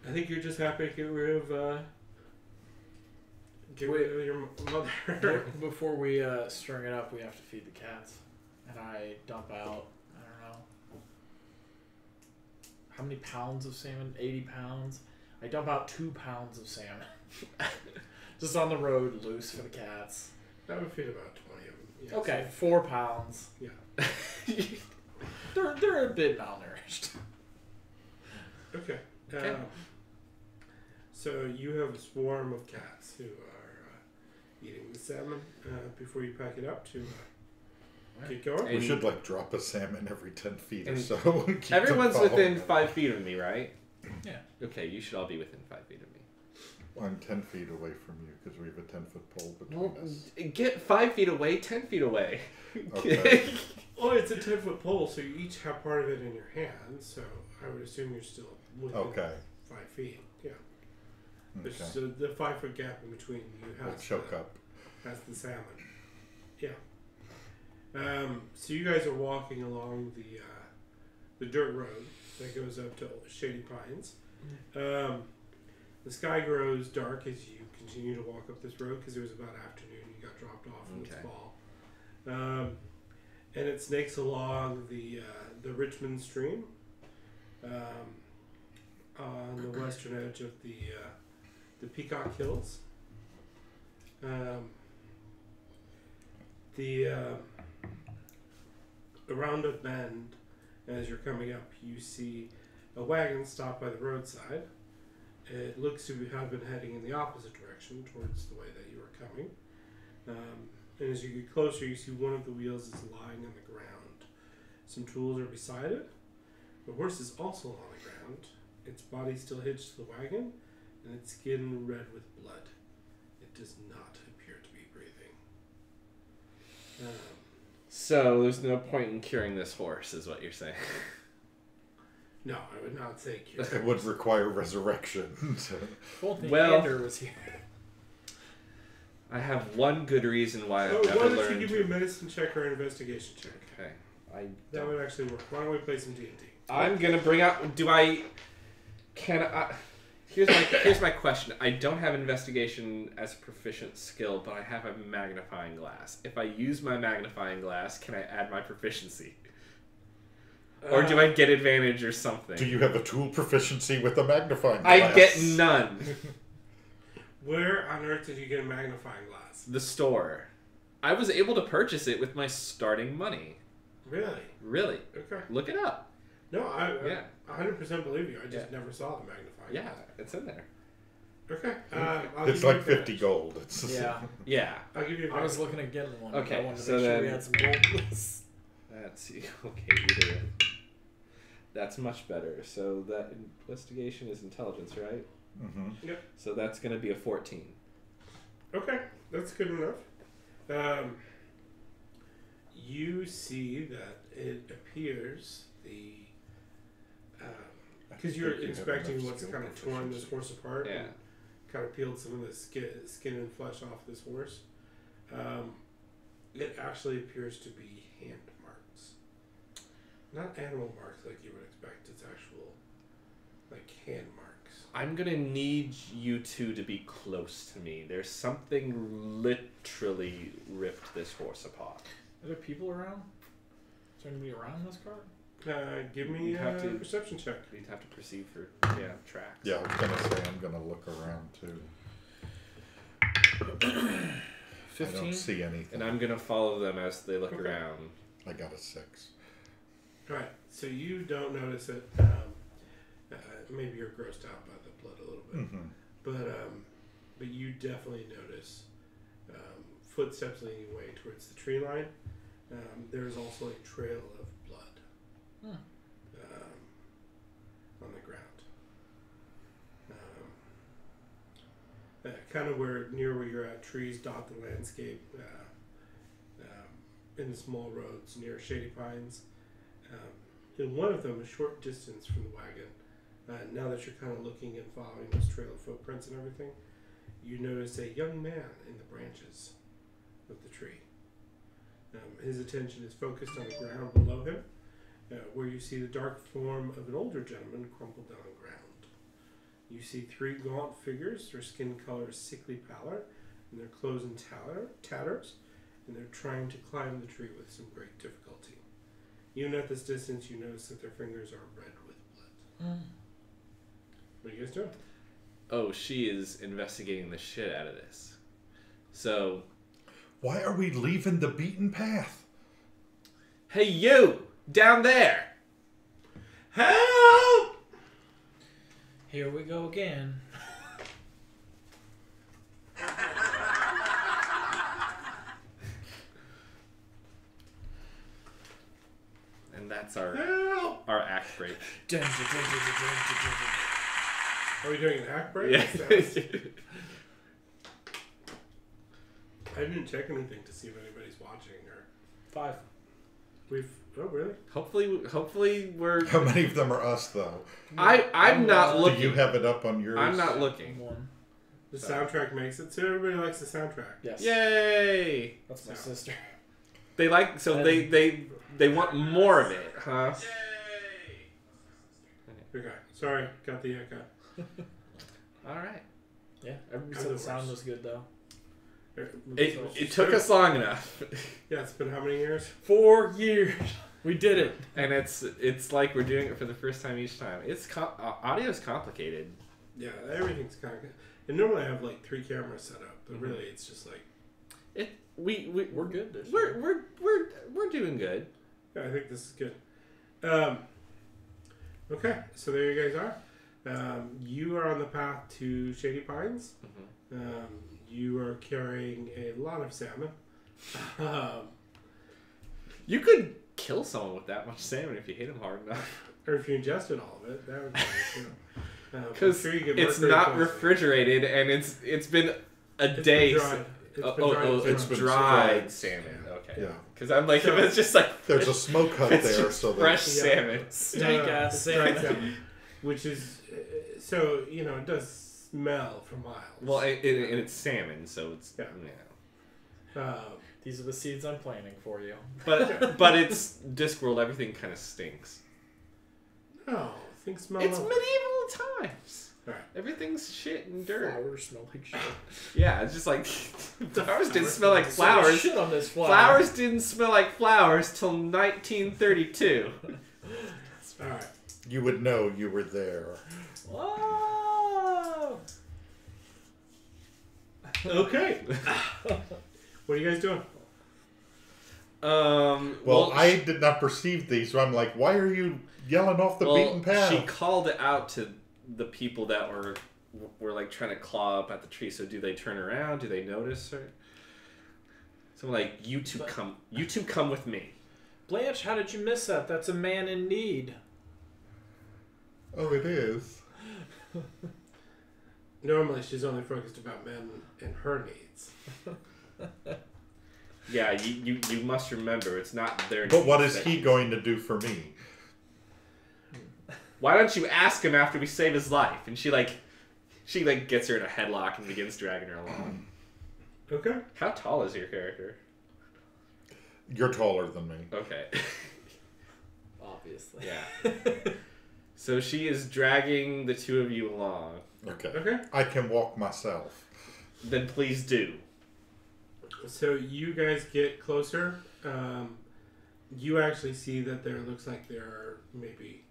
I think you're just happy to get rid of your mother. Before we string it up, we have to feed the cats. And I dump out, I don't know, how many pounds of salmon? 80 pounds? I dump out 2 pounds of salmon. Just on the road, loose for the cats. That would feed about 20 of them. Yes. Okay, 4 pounds. Yeah. They're a bit malnourished. Okay. Okay. So you have a swarm of cats who are eating the salmon before you pack it up to get going. And- We should drop a salmon every 10 feet or and so. Keep Everyone's them following within 5 feet of me, right? Yeah. Okay, you should all be within 5 feet of me. I'm 10 feet away from you because we have a 10-foot pole between Well, us. get 5 feet away, 10 feet away. Okay. Oh, it's a 10-foot pole, so you each have part of it in your hand. So I would assume you're still within Okay. 5 feet. Yeah. But Okay. so the 5 foot gap in between you We'll has choke up. That's the salmon. Yeah. So you guys are walking along the dirt road that goes up to Shady Pines. The sky grows dark as you continue to walk up this road because it was about afternoon. You got dropped off and it's Okay. fall. And it snakes along the Richmond Stream on the western edge of the Peacock Hills. Around a bend, as you're coming up, you see a wagon stopped by the roadside. It looks to have been heading in the opposite direction towards the way that you were coming. And as you get closer, you see one of the wheels is lying on the ground. Some tools are beside it. The horse is also on the ground. Its body still hitched to the wagon, and its skin red with blood. It does not appear to be breathing. So there's no point in curing this horse, is what you're saying. No, I would not say cure. It would require resurrection. Well- Andrew was here. I have one good reason why I've Oh, never why don't learned. you give me a medicine check or an investigation check? Okay, That would actually work. Why don't we play some D&D? I'm gonna bring out. Here's my question. I don't have investigation as a proficient skill, but I have a magnifying glass. If I use my magnifying glass, can I add my proficiency, or do I get advantage or something? Do you have a tool proficiency with a magnifying I glass? get none. Where on earth did you get a magnifying glass? The store. I was able to purchase it with my starting money. Really? Really? Okay. Look it up. No, I Yeah. 100% believe you. I just Yeah. never saw the magnifying Yeah, glass. it's in there. Okay. It's like 50 gold. It's Yeah. Yeah. I'll give you I was advantage. looking at getting one. Okay, I wanted to so make sure we then- had some gold. Let's see. Okay, either way. That's much better. So that investigation is intelligence, right? Mm-hmm. So that's going to be a 14. Okay, that's good enough. You see that it appears because you're think you have inspecting enough what's skill kind of torn this proficiency. horse apart. Yeah. And kind of peeled some of the skin and flesh off this horse. It actually appears to be hand marks. Not animal marks like you would expect. It's actual, like, hand marks. I'm going to need you two to be close to me. There's something literally ripped this horse apart. Are there people around? Is there anybody around this cart? Give me You have a to- perception check. We'd have to perceive for, tracks. Yeah, I was going to say I'm going to look around too. 15? I don't see anything. And I'm going to follow them as they look Okay. around. I got a 6. Right. So you don't notice it. Maybe you're grossed out by the blood a little bit, Mm-hmm. but you definitely notice footsteps leading away towards the tree line. There is also a trail of blood on the ground. Kind of near where you're at, trees dot the landscape. In the small roads near shady pines. In one of them, a short distance from the wagon, now that you're kind of looking and following this trail of footprints and everything, you notice a young man in the branches of the tree. His attention is focused on the ground below him, where you see the dark form of an older gentleman crumpled down on the ground. You see 3 gaunt figures, their skin color is sickly pallor, and their clothes in tatters, and they're trying to climb the tree with some great difficulty. Even at this distance, you notice that their fingers are red with blood. What are you guys doing? Oh, she is investigating the shit out of this. So, Why are we leaving the beaten path? hey, you! Down there! Help! Here we go again. And that's our Help! act break. Dun, dun, dun, dun, dun, dun, dun, dun. Are we doing an act break? Yeah. I didn't check anything to see if anybody's watching or 5. oh really? Hopefully we're. How many of them are us, though? I'm not Do looking. you have it up on yours? I'm not looking. 1. The soundtrack makes it so everybody likes the soundtrack. Yes. Yay! That's my So. sister. They like so they want more of it, huh? Okay, sorry, got the echo. All right. Yeah. Everybody I'm said the the sound worst. was good though. It took us long enough, Yeah, it's been how many years? 4 years. We did it. and it's like we're doing it for the first time each time. It's audio's complicated. Yeah, everything's kind of good. And normally I have like 3 cameras set up, but really it's just like We're good this we're year. we're doing good. yeah, I think this is good. Okay, so there you guys are. You are on the path to Shady Pines. You are carrying a lot of salmon. You could kill someone with that much salmon if you hit him hard enough. Or if you ingested all of it, that would be Because it's not refrigerated and it's been a day. It's dried salmon. Okay. Yeah. Because I'm like, if it's just like There's a smoke hut there, so fresh salmon. Steak ass salmon. Which is, so, it does smell for miles. Well, and it's salmon, so it's These are the seeds I'm planting for you. But it's Discworld. Everything kind of stinks. No, things smell. It's lovely. medieval times. Right. Everything's shit and dirt. Flowers smell like shit. Yeah, it's just like flowers didn't smell like flowers. Shit on this flower. Flowers didn't smell like flowers till 1932. All right. you would know you were there. Whoa! Okay. What are you guys doing? Well, I did not perceive these, so I'm like, why are you yelling off the beaten path? She called it out to the people that were like trying to claw up at the tree. So do they turn around? Do they notice her? So like, you two come with me. Blanche, how did you miss that? That's a man in need. Oh, it is. Normally, she's only focused about men and her needs. Yeah, you must remember, it's not their. But what needs is that he going to do for me? Why don't you ask him after we save his life? And she gets her in a headlock and begins dragging her along. Okay. How tall is your character? You're taller than me. Okay. Obviously. Yeah. So she is dragging the two of you along. Okay. Okay. I can walk myself. Then please do. So you guys get closer. You actually see that there looks like there are maybe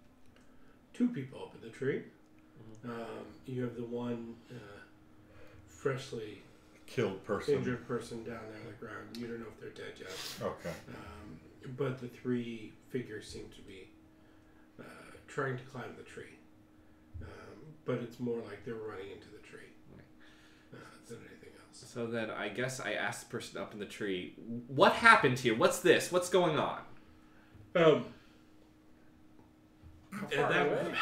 two people up in the tree. You have the one freshly Killed person. injured person down there on the ground. You don't know if they're dead yet. Okay. But the three figures seem to be trying to climb the tree. But it's more like they're running into the tree than anything else. So then I guess I asked the person up in the tree, what happened here? What's this? What's going on? How far away?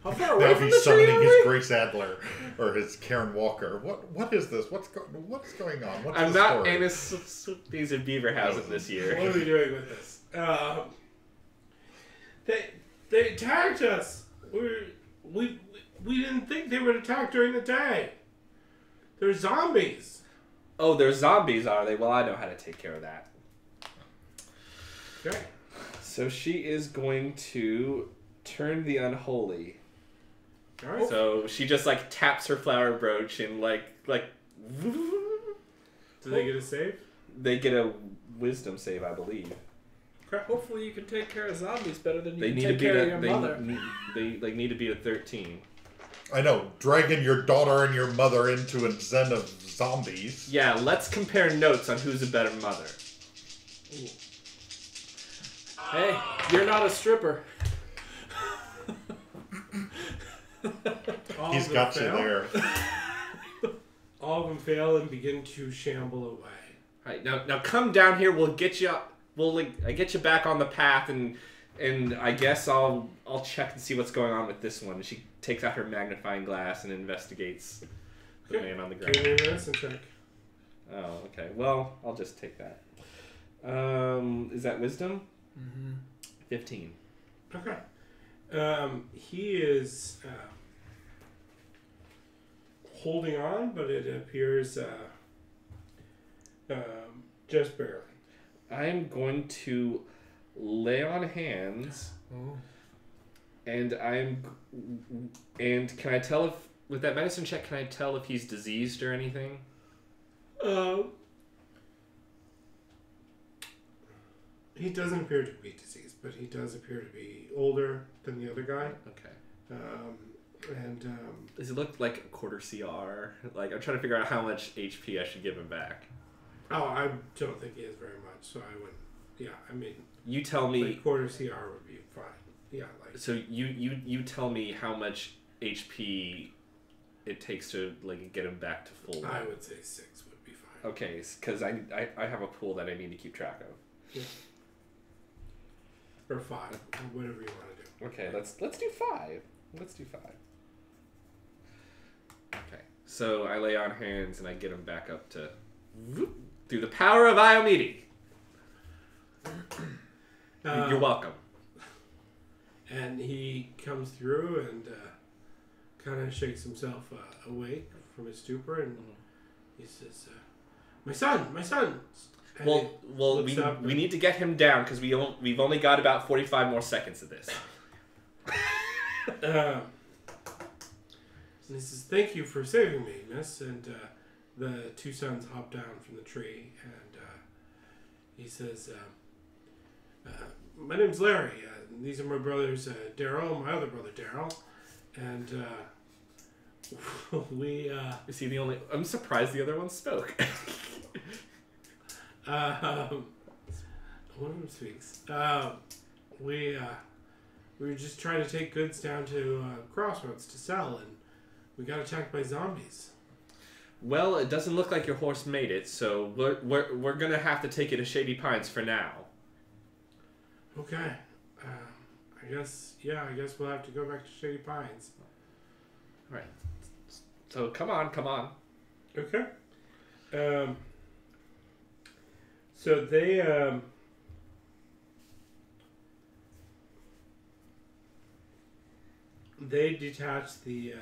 How far away Now from he's the tree summoning are his we? Grace Adler or his Karen Walker. What is this? What's going on? What's I'm the not story? Amos These are Beaverhausen this year. What are we doing with this? They attacked us. We didn't think they would attack during the day. They're zombies. Oh, they're zombies, are they? Well, I know how to take care of that. Okay. So she is going to turn the unholy. All right. So she just like taps her flower brooch and like Do they get a save? they get a wisdom save, I believe. Hopefully you can take care of zombies better than you They can need to take beat care of a your they, mother. they need to beat a 13. I know, dragging your daughter and your mother into a zen of zombies. Yeah, let's compare notes on who's a better mother. Hey, you're not a stripper. All He's of them got you fail. there. All of them fail and begin to shamble away. All right, now come down here. We'll get you. I get you back on the path, and I guess I'll check and see what's going on with this one. She takes out her magnifying glass and investigates the man on the ground. Give me a medicine check. Oh, okay. Well, I'll just take that. Is that wisdom? Mm-hmm. 15. Okay. He is holding on, but it appears just barely. I'm going to lay on hands, and can I tell if with that medicine check? Can I tell if he's diseased or anything? He doesn't appear to be diseased, but he does appear to be older than the other guy. Okay. Does it look like a quarter CR? Like, I'm trying to figure out how much HP I should give him back. Oh, I don't think he is very much, so I wouldn't. Yeah, I mean, You tell me. like quarter CR would be fine. yeah, like So you tell me how much HP it takes to like get him back to full. I would say 6 would be fine. Okay, because I have a pool that I need to keep track of. Yeah. Or 5, or whatever you want to do. Okay, let's do 5. Let's do 5. Okay, so I lay on hands and I get him back up to through the power of Iomidi. You're welcome. And he comes through and kind of shakes himself awake from his stupor, and he says, my son! And he Well, looks up we and- need to get him down because we've only got about 45 more seconds of this. And he says, thank you for saving me, miss. And the 2 sons hop down from the tree, and he says, my name's Larry. These are my brothers, Daryl, my other brother, Daryl. And we... Is he the only... I'm surprised the other one spoke. one of them speaks. We were just trying to take goods down to Crossroads to sell, and we got attacked by zombies. Well, it doesn't look like your horse made it, so we're gonna have to take it to Shady Pines for now. Okay. I guess we'll have to go back to Shady Pines. All right. So come on. Okay. So they detach the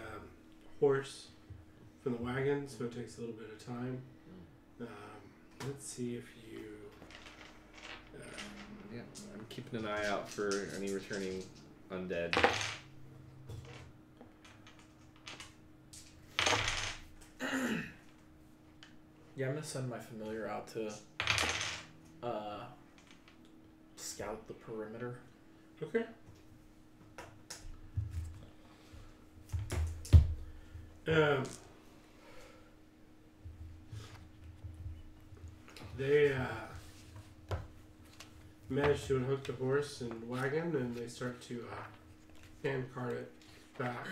horse from the wagon, so it takes a little bit of time. Let's see if you... Yeah, I'm keeping an eye out for any returning undead. Yeah, I'm gonna send my familiar out to scout the perimeter. Okay. They manage to unhook the horse and wagon, and they start to hand cart it back.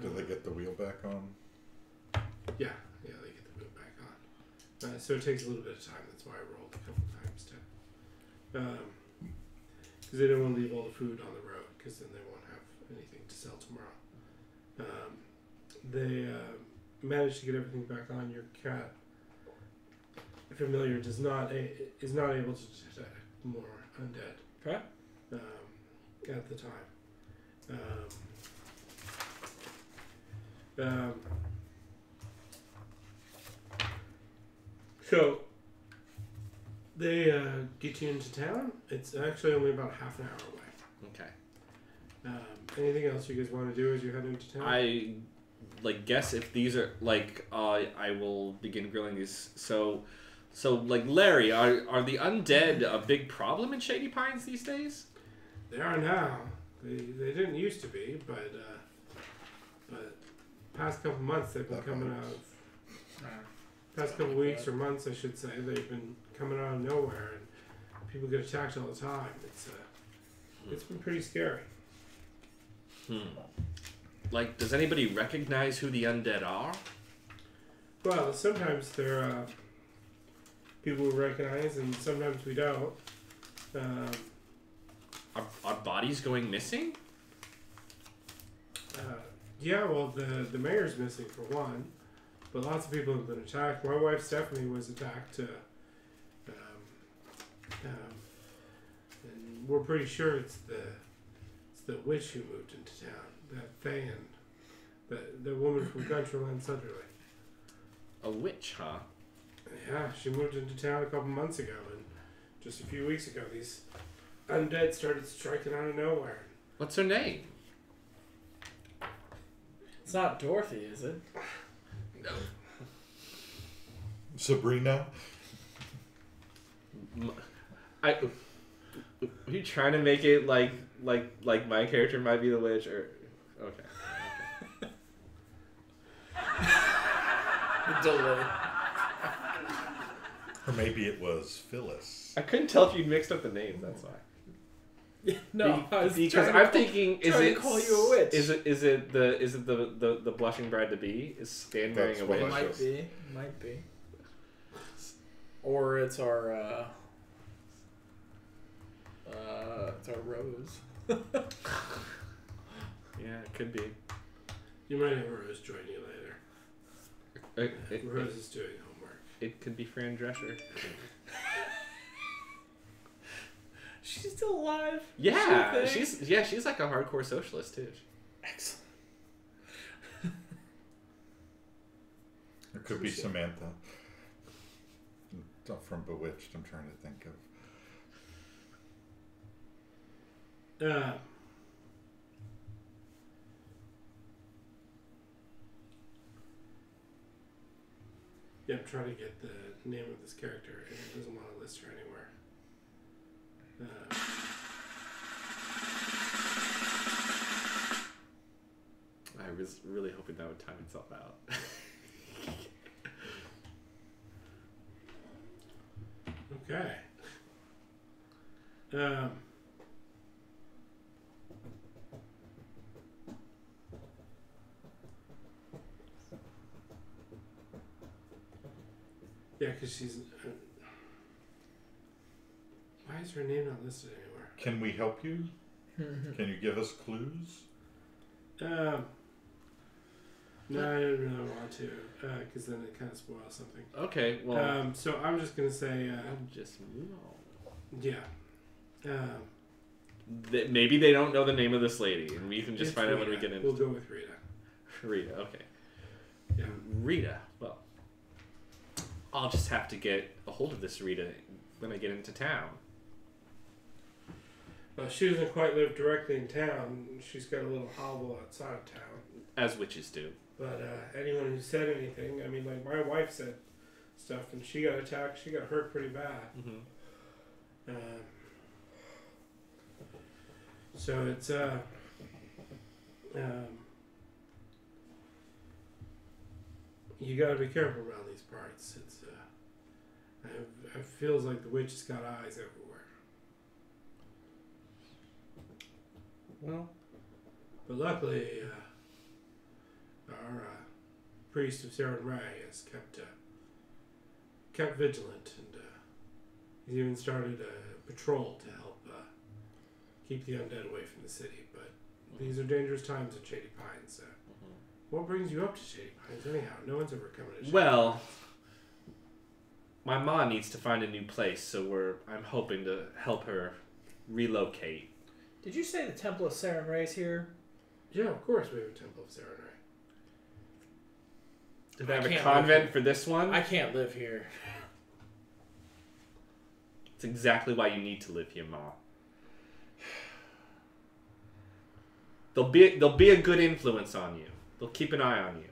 Do they get the wheel back on? Yeah, they get the wheel back on. So it takes a little bit of time. That's why I rolled a couple times to, because they don't want to leave all the food on the road, because then they won't have anything to sell tomorrow. They manage to get everything back on. Your cat familiar is not able to detect more undead. Okay. At the time. So they get you into town. It's actually only about half an hour away. Okay. Anything else you guys want to do as you head into town? I guess if these are I will begin grilling these. So Larry, are the undead a big problem in Shady Pines these days? They are now. They didn't used to be, but past couple months they've been coming out of. Past couple weeks or months, I should say, they've been coming out of nowhere, and people get attacked all the time. It's been pretty scary. Does anybody recognize who the undead are? Well, sometimes they're people we recognize, and sometimes we don't. Are bodies going missing? Yeah, well, the mayor's missing for one, but lots of people have been attacked. My wife Stephanie was attacked, and we're pretty sure it's the witch who moved into town. That Thayan, the woman from Gunterland Sunderland. A witch, huh? Yeah, she moved into town a couple months ago, and just a few weeks ago, these undead started striking out of nowhere. What's her name? It's not Dorothy, is it? No. Sabrina? Are you trying to make it like my character might be the witch, or okay? Delay. Or maybe it was Phyllis. I couldn't tell if you'd mixed up the names. That's why. No, I was because trying to I'm thinking, is trying it to call you a witch? Is it the blushing bride to be? Is Stan wearing That's a what witch? I- Might be. Or it's our Rose. Yeah, it could be. You might have Rose join you later. It Rose is doing homework. could be Fran Drescher. She's still alive. Yeah, She she's like a hardcore socialist too. excellent. It could be Samantha. From Bewitched, I'm trying to think of. Yeah, I'm trying to get the name of this character, and it doesn't want to list her anywhere. I was really hoping that would time itself out. Okay. Yeah, because she's. Why is her name not listed anywhere? Can we help you? Can you give us clues? No, I don't really want to, because then it kind of spoils something. Okay, well, So I'm just gonna say, just move on. yeah. Maybe they don't know the name of this lady, and we can just It's find out when Rita. we get into We'll go with Rita. Rita. Okay, Yeah. Rita. Well, I'll just have to get a hold of this Rita when I get into town. Well, she doesn't quite live directly in town. She's got a little hovel outside of town. As witches do. But anyone who said anything, I mean, like my wife said stuff, and she got attacked. She got hurt pretty bad. Mm-hmm. So it's you got to be careful around these parts. It's it feels like the witch has got eyes everywhere. Well, But luckily, our priest of Saren Rai has kept vigilant, and he's even started a patrol to help keep the undead away from the city. But these are dangerous times at Shady Pines. What brings you up to Shady Pines anyhow? No one's ever coming to Shady Pines. My mom needs to find a new place, so I'm hoping to help her relocate. Did you say the Temple of Saren Ray's here? Yeah, of course we have a Temple of Saren Rai. Do they I have a can't convent live for this one? I can't live here. It's exactly why you need to live here, Ma. They'll be a good influence on you. They'll keep an eye on you.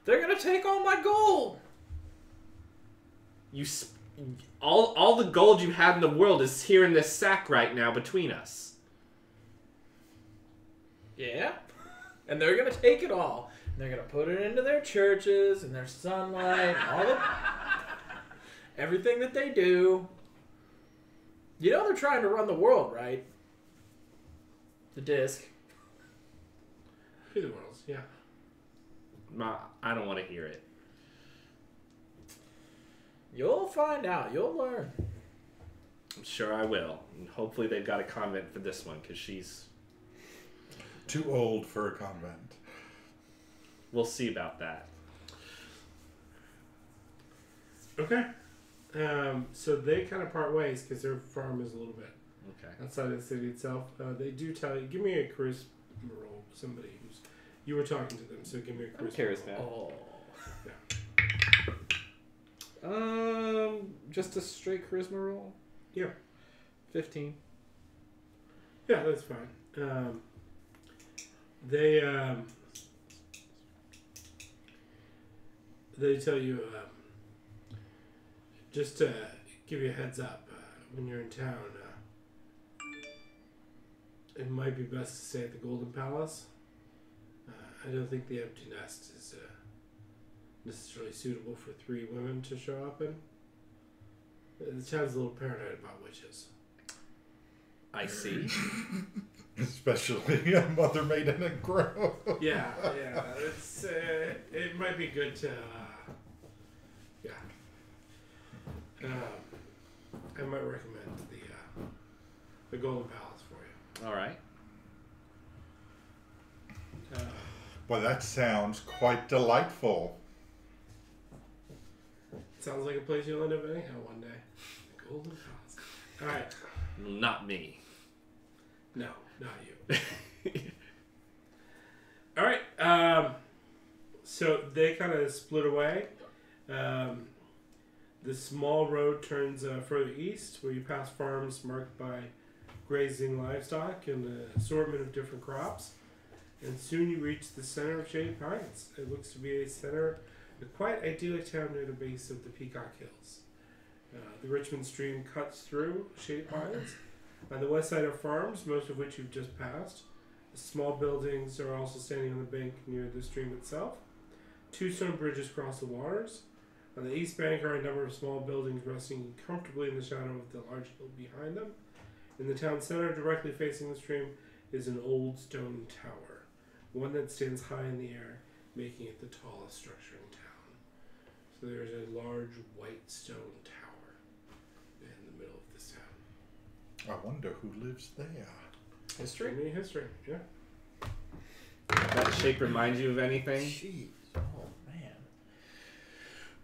They're gonna take all my gold. All the gold you have in the world is here in this sack right now between us. Yeah. And they're gonna take it all. And they're gonna put it into their churches and their sunlight, and all the everything that they do. You know they're trying to run the world, right? The disc. Free the worlds, yeah. Ma, I don't want to hear it. You'll find out. You'll learn. I'm sure I will. And hopefully they've got a convent for this one, because she's... Too old for a convent. We'll see about that. Okay. So they kind of part ways because their farm is a little bit Okay. outside of the city itself. They do tell you, give me a charisma roll. Somebody who's, you were talking to them, so give me a I'm charisma charismatic. roll. Just a straight charisma roll? Yeah. 15. Yeah, that's fine. They tell you, just to give you a heads up, when you're in town, it might be best to stay at the Golden Palace. I don't think the empty nest is necessarily suitable for 3 women to show up in. The town's a little paranoid about witches. I see. Especially a mother maiden and grow. Yeah. It's it might be good to. Yeah. I might recommend the Golden Palace for you. All right. Well, that sounds quite delightful. Sounds like a place you'll end up anyhow one day. The Golden Palace. All right. Not me. No, not you. All right. So they kind of split away. The small road turns further east, where you pass farms marked by grazing livestock and an assortment of different crops. And soon you reach the center of Shady Pines. It looks to be a quite idyllic town near the base of the Peacock Hills. The Richmond Stream cuts through Shady Pines. On the west side are farms, most of which you've just passed. The small buildings are also standing on the bank near the stream itself. 2 stone bridges cross the waters. On the east bank are a number of small buildings resting comfortably in the shadow of the large hill behind them. In the town center, directly facing the stream, is an old stone tower, one that stands high in the air, making it the tallest structure in town. So there's a large white stone tower in the middle of this town. I wonder who lives there. History? Give me history, yeah. That shape remind you of anything? Jeez. Oh, man.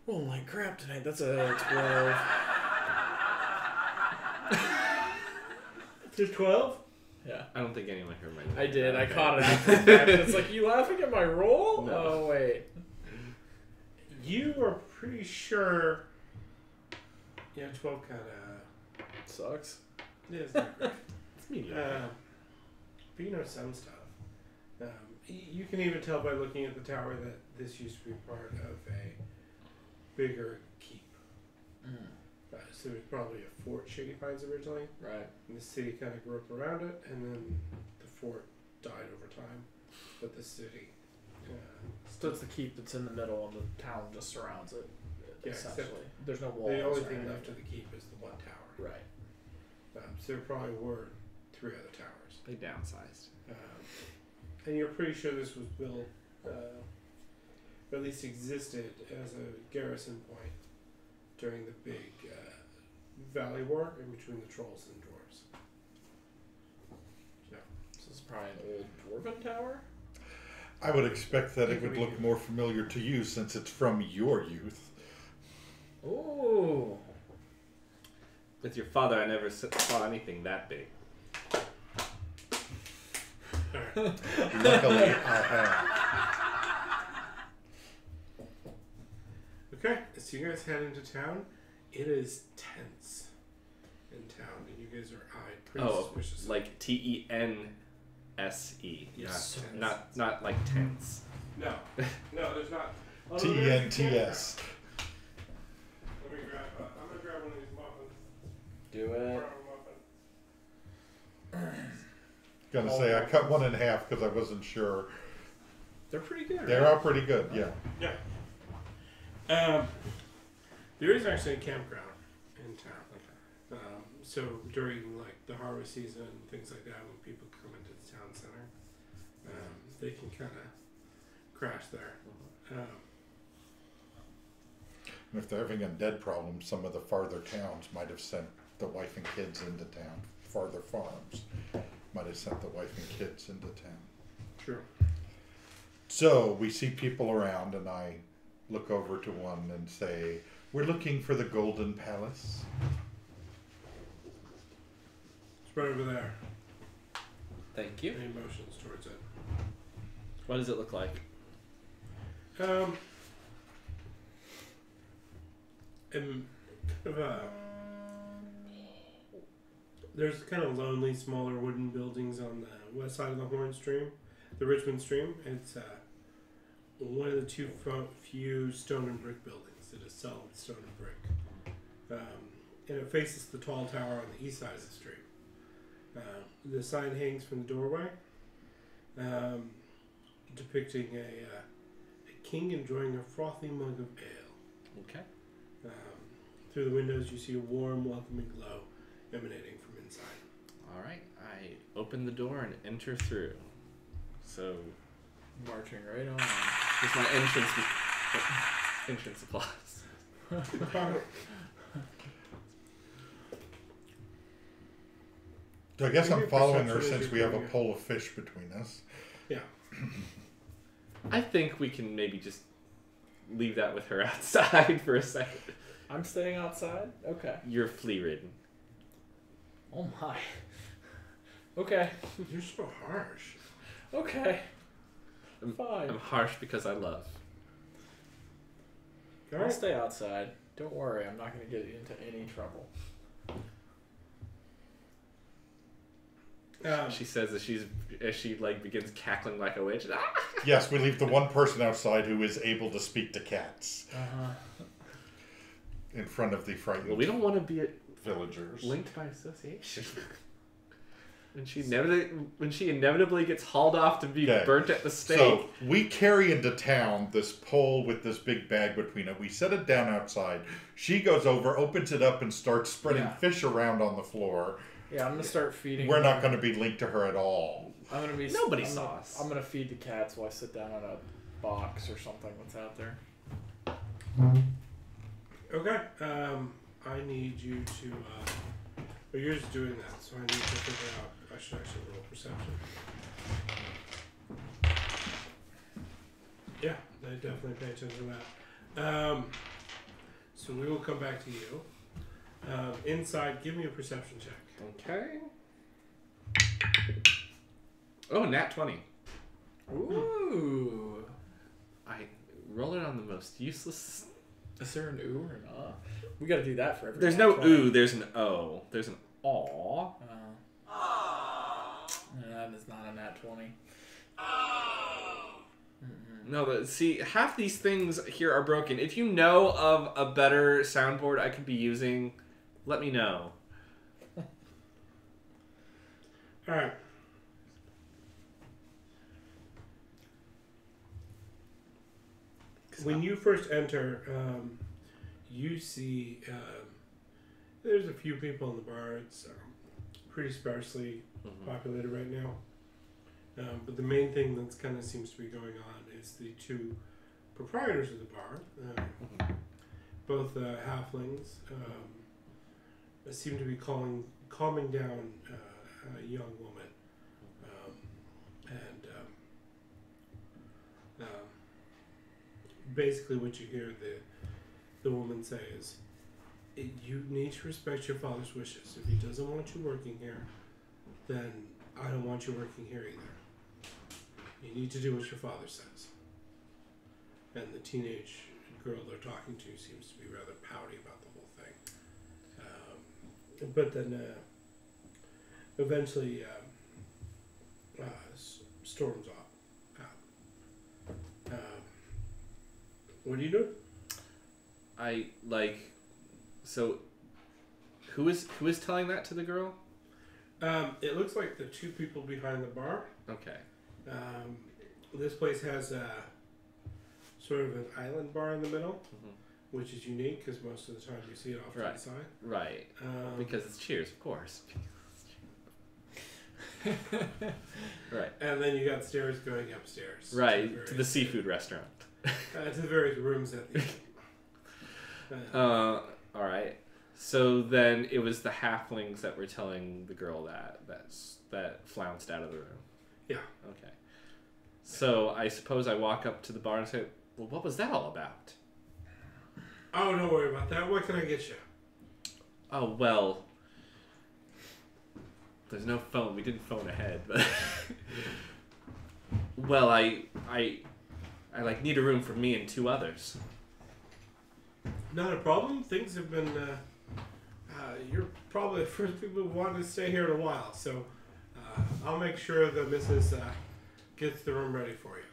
Rolling like crap tonight. That's a 12. To 12? Yeah. I don't think anyone here reminded me. I did. I Okay. caught it after the fact. It's like, you laughing at my roll? No. Oh, wait. You are pretty sure. Yeah, 12 kind of. Sucks. Yeah, it's not great. It's mediocre. But you know some stuff. You can even tell by looking at the tower that this used to be part of a bigger keep. So it was probably a fort, Shady Pines, originally. Right. And the city kind of grew up around it, and then the fort died over time. But the city. So it's the keep that's in the middle, and the town just surrounds it. Yeah, essentially. except There's no walls. the only or thing anything. left of the keep is the one tower. Right. So there probably were 3 other towers. They downsized. And you're pretty sure this was built, or at least existed as a garrison point during the big Valley War in between the trolls and dwarves. So this is probably an old dwarven tower? I would expect that it would look more familiar to you since it's from your youth. Ooh. With your father, I never saw anything that big. Luckily, I have. Okay, so you guys head into town. It is tense in town, and you guys are eyed pretty suspiciously. Like TENSE. Yes. Not like tense. No, there's not. TNTS. Let me grab. I'm gonna grab one of these muffins. Do Grab it. a muffin. Gonna say I cut one in half because I wasn't sure. They're pretty good, They're all pretty good, yeah. Yeah. There is actually a campground in town. So during like the harvest season and things like that, when people come into the town center, they can kind of crash there. And if they're having a dead problem, some of the farther towns might have sent the wife and kids into town. Farther farms might have sent the wife and kids into town. Sure. So we see people around, and I look over to one and say, "We're looking for the Golden Palace." It's right over there. Thank you. Any motions towards it? What does it look like? There's kind of lonely, smaller wooden buildings on the west side of the Horn Stream, the Richmond Stream. It's one of the few stone and brick buildings that is solid stone and brick. And it faces the tall tower on the east side of the street. The sign hangs from the doorway, depicting a king enjoying a frothy mug of ale. Okay. Through the windows, you see a warm, welcoming glow emanating from inside. All right. open the door and enter through. So, Marching right on. here's my entrance applause. So I guess Give I'm me a following her perception as since we you're have a doing it. pole of fish between us. Yeah. I think we can maybe just leave that with her outside for a second. I'm staying outside? Okay. You're flea-ridden. Oh my. Okay. You're so harsh. Okay. I'm Fine. harsh because I love. All I'll right. stay outside. Don't worry, I'm not going to get into any trouble. She says as she like begins cackling like a witch. Ah! Yes, we leave the one person outside who is able to speak to cats in front of the frightened Well, we don't want to be villagers. linked by association. When she inevitably gets hauled off to be Okay. burnt at the stake. So we carry into town this pole with this big bag between it. We set it down outside. She goes over, opens it up, and starts spreading Yeah. fish around on the floor. Yeah, I'm going to start feeding We're her. not going to be linked to her at all. I'm going to be... Nobody I'm saw gonna- us. I'm going to feed the cats while I sit down on a box or something that's out there. Okay. I need you to. Well, you're just doing that, so I need to figure out. I should actually roll perception. Yeah, I definitely pay attention to that. So we will come back to you. Inside, give me a perception check. Okay. Oh, nat 20. Ooh. I roll it on the most useless. Is there an ooh or not? We got to do that for every There's nat no 20. ooh, there's an O. There's an aw. That is not a nat 20. No, but see, half these things here are broken. If you know of a better soundboard I could be using, let me know. All right. When you first enter, you see there's a few people in the bar. It's pretty sparsely populated right now. But the main thing that's kind of seems to be going on is the two proprietors of the bar, both halflings, seem to be calming down a young woman. Basically what you hear the woman say is, you need to respect your father's wishes. If he doesn't want you working here, then I don't want you working here either. You need to do what your father says. And the teenage girl they're talking to seems to be rather pouty about the whole thing. But then eventually storms off. What do you do? So who is telling that to the girl? It looks like the two people behind the bar. Okay. This place has a sort of an island bar in the middle, which is unique because most of the time you see it off to the side. Right. Because it's Cheers, of course. Right. And then you got stairs going upstairs. Right, to the seafood restaurant. To the various rooms at the end. Alright. So then it was the halflings that were telling the girl that flounced out of the room. Yeah. Okay. So I suppose I walk up to the bar and say, well, what was that all about? Oh, don't worry about that. What can I get you? Oh, well, there's no phone. We didn't phone ahead, but well, I need a room for me and two others. Not a problem. Things have been. You're probably the first people who wanted to stay here in a while, so I'll make sure the missus gets the room ready for you.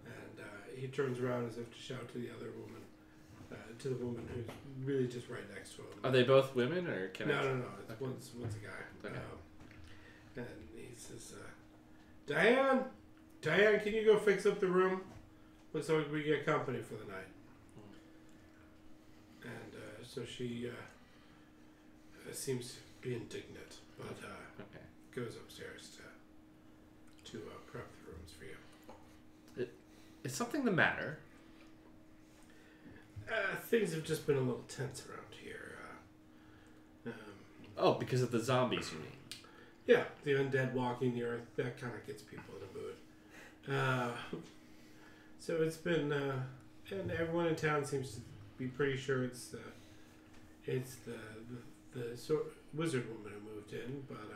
And he turns around as if to shout to the other woman, to the woman who's really just right next to him. Are they both women, or can No. It's Okay. one's a guy. Okay. And he says, Diane, can you go fix up the room? Looks like we get company for the night. And so she seems to be indignant, but Okay. goes upstairs to prep the rooms for you. Is something the matter? Things have just been a little tense around here. Oh, because of the zombies, you mean? Yeah, the undead walking the earth, that kind of gets people in a mood. So it's been, and everyone in town seems to be pretty sure it's the sort wizard woman who moved in, but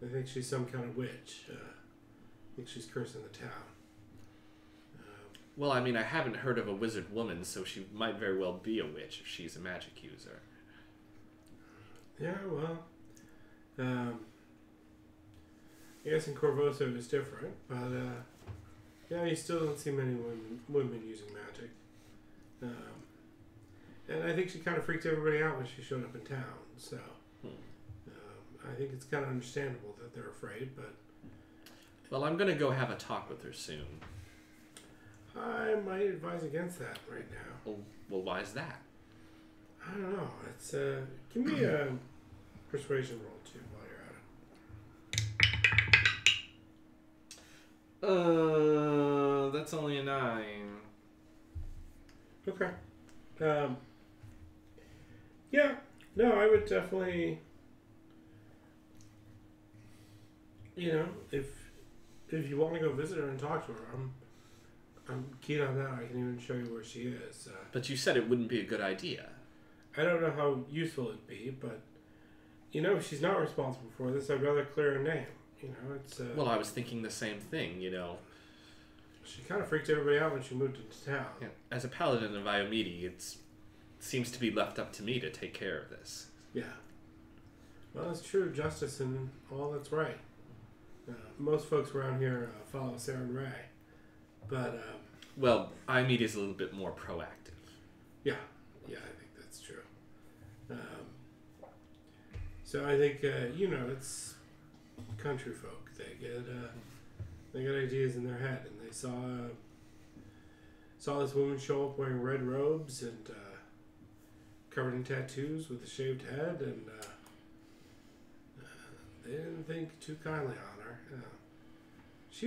I think she's some kind of witch. I think she's cursing the town. Well, I mean, I haven't heard of a wizard woman, so she might very well be a witch if she's a magic user. Yeah, well, I guess in Corvosa it was different, but yeah, you still don't see many women using magic. And I think she kind of freaked everybody out when she showed up in town, so I think it's kind of understandable that they're afraid, but... Well, I'm going to go have a talk with her soon. I might advise against that right now. Well, why is that? I don't know. It's give me a persuasion roll too while you're at it. That's only a 9. Okay. Yeah. No, I would definitely. You know, if you want to go visit her and talk to her, I'm keen on that. I can even show you where she is. But you said it wouldn't be a good idea. I don't know how useful it'd be, but you know, if she's not responsible for this, I'd rather clear her name. You know, it's. Well, I was thinking the same thing. You know. She kind of freaked everybody out when she moved into town. Yeah. As a paladin of Iomede, it seems to be left up to me to take care of this. Yeah. Well, it's true. Justice and all that's right. Most folks around here follow Saren Ray. But, well, Iomede is a little bit more proactive. Yeah. Yeah, I think that's true. So I think, you know, it's country folk. They got ideas in their head, and they saw this woman show up wearing red robes and covered in tattoos with a shaved head, and they didn't think too kindly on her.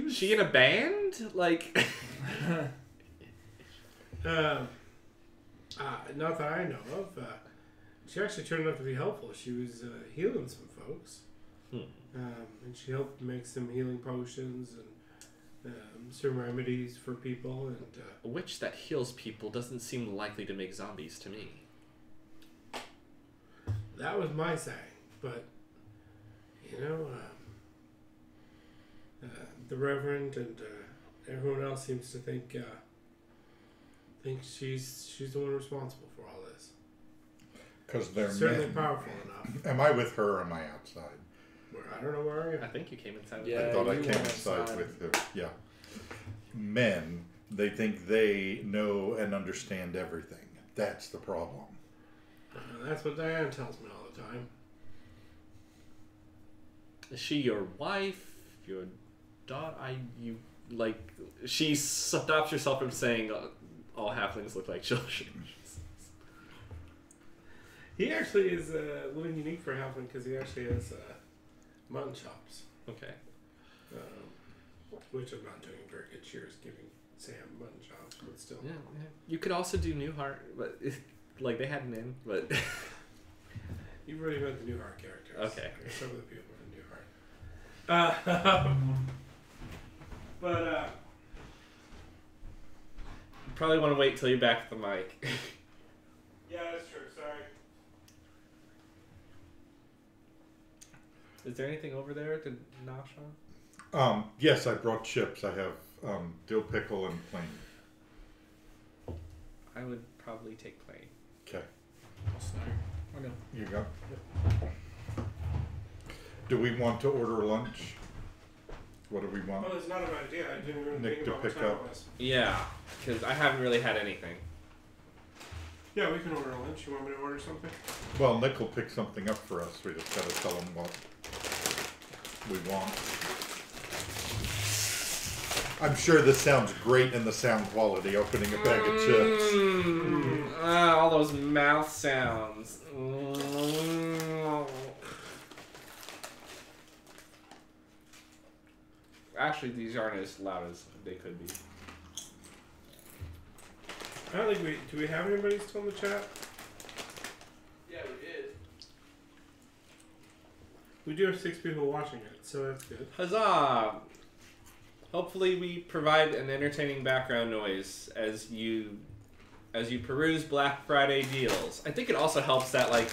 Was she in a band? Like, not that I know of. She actually turned out to be helpful. She was healing some folks, and she helped make some healing potions and some remedies for people. And a witch that heals people doesn't seem likely to make zombies to me. That was my saying, but you know, the Reverend and everyone else seems to think she's the one responsible for all this. Because they're certainly men. powerful enough. Am I with her or am I outside? I don't know where are you. I think you came inside. Yeah. I thought I you came went inside inside. with her. Yeah. Men, they think they know and understand everything. That's the problem. That's what Diane tells me all the time. Is she your wife? Your daughter? She stops herself from saying all halflings look like children. He actually is a little unique for Halfling because he actually has mutton chops. Okay. Which I'm not doing very good cheers giving Sam mutton chops, but still. Yeah, yeah. You could also do Newhart, but like they had an in, but You've already met the Newhart characters. Okay. Some of the people in Newhart. But you probably want to wait till you're back at the mic. yeah, that's true. Sorry. Is there anything over there to nosh on? Yes, I brought chips. I have dill pickle and plain. I would probably take plain. Okay. I'll start. I know. You go. Do we want to order lunch? What do we want? Well, it's not a bad idea. I didn't even Nick think to about what pick time up. it was. Yeah, because I haven't really had anything. Yeah, we can order lunch. You want me to order something? Well, Nick will pick something up for us. We just gotta tell him what we want. I'm sure this sounds great in the sound quality, opening a bag of chips. All those mouth sounds. Actually, these aren't as loud as they could be. I don't think do we have anybody still in the chat? Yeah, we did. We do have 6 people watching it, so that's good. Huzzah! Hopefully we provide an entertaining background noise as you peruse Black Friday deals. I think it also helps that, like,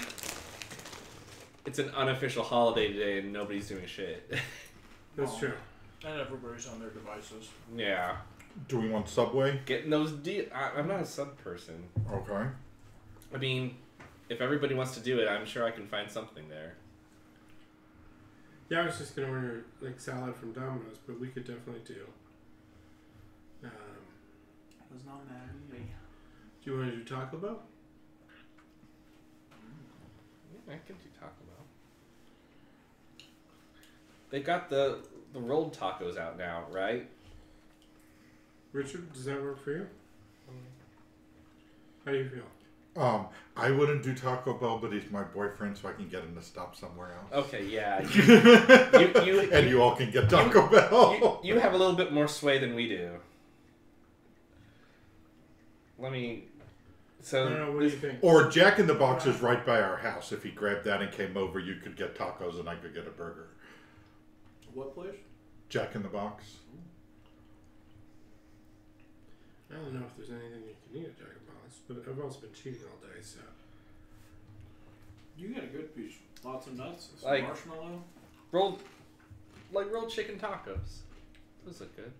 it's an unofficial holiday today and nobody's doing shit. That's true. And everybody's on their devices. Yeah. Do we want Subway? Getting those deals. I'm not a sub person. Okay. I mean, if everybody wants to do it, I'm sure I can find something there. Yeah, I was just gonna order like salad from Domino's, but we could definitely do. Was not mad at me. Do you want to do Taco Bell? Yeah, I can do Taco Bell. They got the rolled tacos out now, right? Richard, does that work for you? How do you feel? I wouldn't do Taco Bell, but he's my boyfriend, so I can get him to stop somewhere else. Okay, yeah. And you all can get Taco Bell. You have a little bit more sway than we do. Let me. So. I don't know. What do you think? Or Jack in the Box is right by our house. If he grabbed that and came over, you could get tacos and I could get a burger. What place? Jack in the Box. I don't know if there's anything you can eat at Jack in the Box, but I've also been cheating all day, so. You got a good piece. Lots of nuts. Some Like- marshmallow. rolled chicken tacos. Those look good.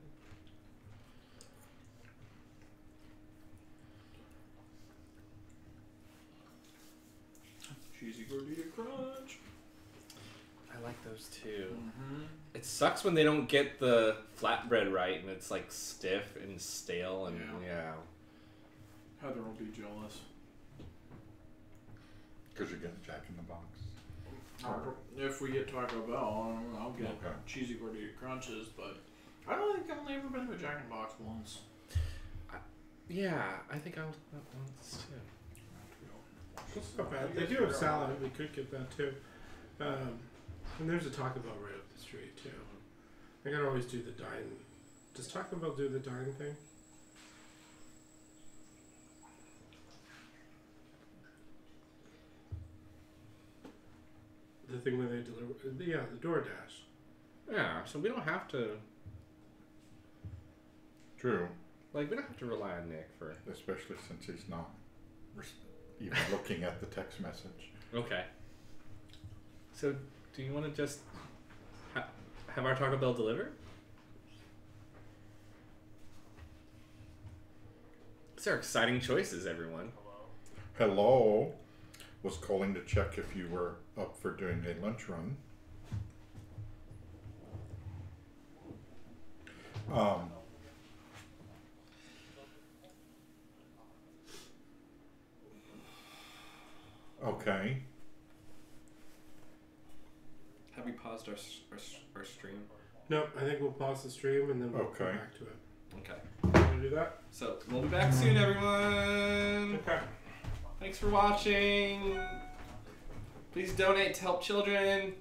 Cheesy gordita crunch. I like those too. Mm-hmm. It sucks when they don't get the flatbread right and it's like stiff and stale and yeah. Heather will be jealous. Because you're getting Jack in the Box. If we get Taco Bell, I'll get Okay. cheesy gordita crunches, but I don't think I've only ever been to a Jack in the Box once. Yeah, I think I'll that once too. It's not bad. They do have salad. We could get that too. And there's a Taco Bell right up the street too. I gotta always do the dine. Does Taco Bell do the dine thing? The thing where they deliver, yeah, the DoorDash. Yeah, so we don't have to True. we don't have to rely on Nick for. Especially since he's not even looking at the text message. Okay. So, do you want to just have our Taco Bell delivered? These are exciting choices, everyone. Hello. Was calling to check if you were up for doing a lunch run. Okay. Have we paused our stream? No, I think we'll pause the stream and then we'll come Okay. back to it. Okay. Want to do that? So, we'll be back soon, everyone. Okay. Thanks for watching. Please donate to help children.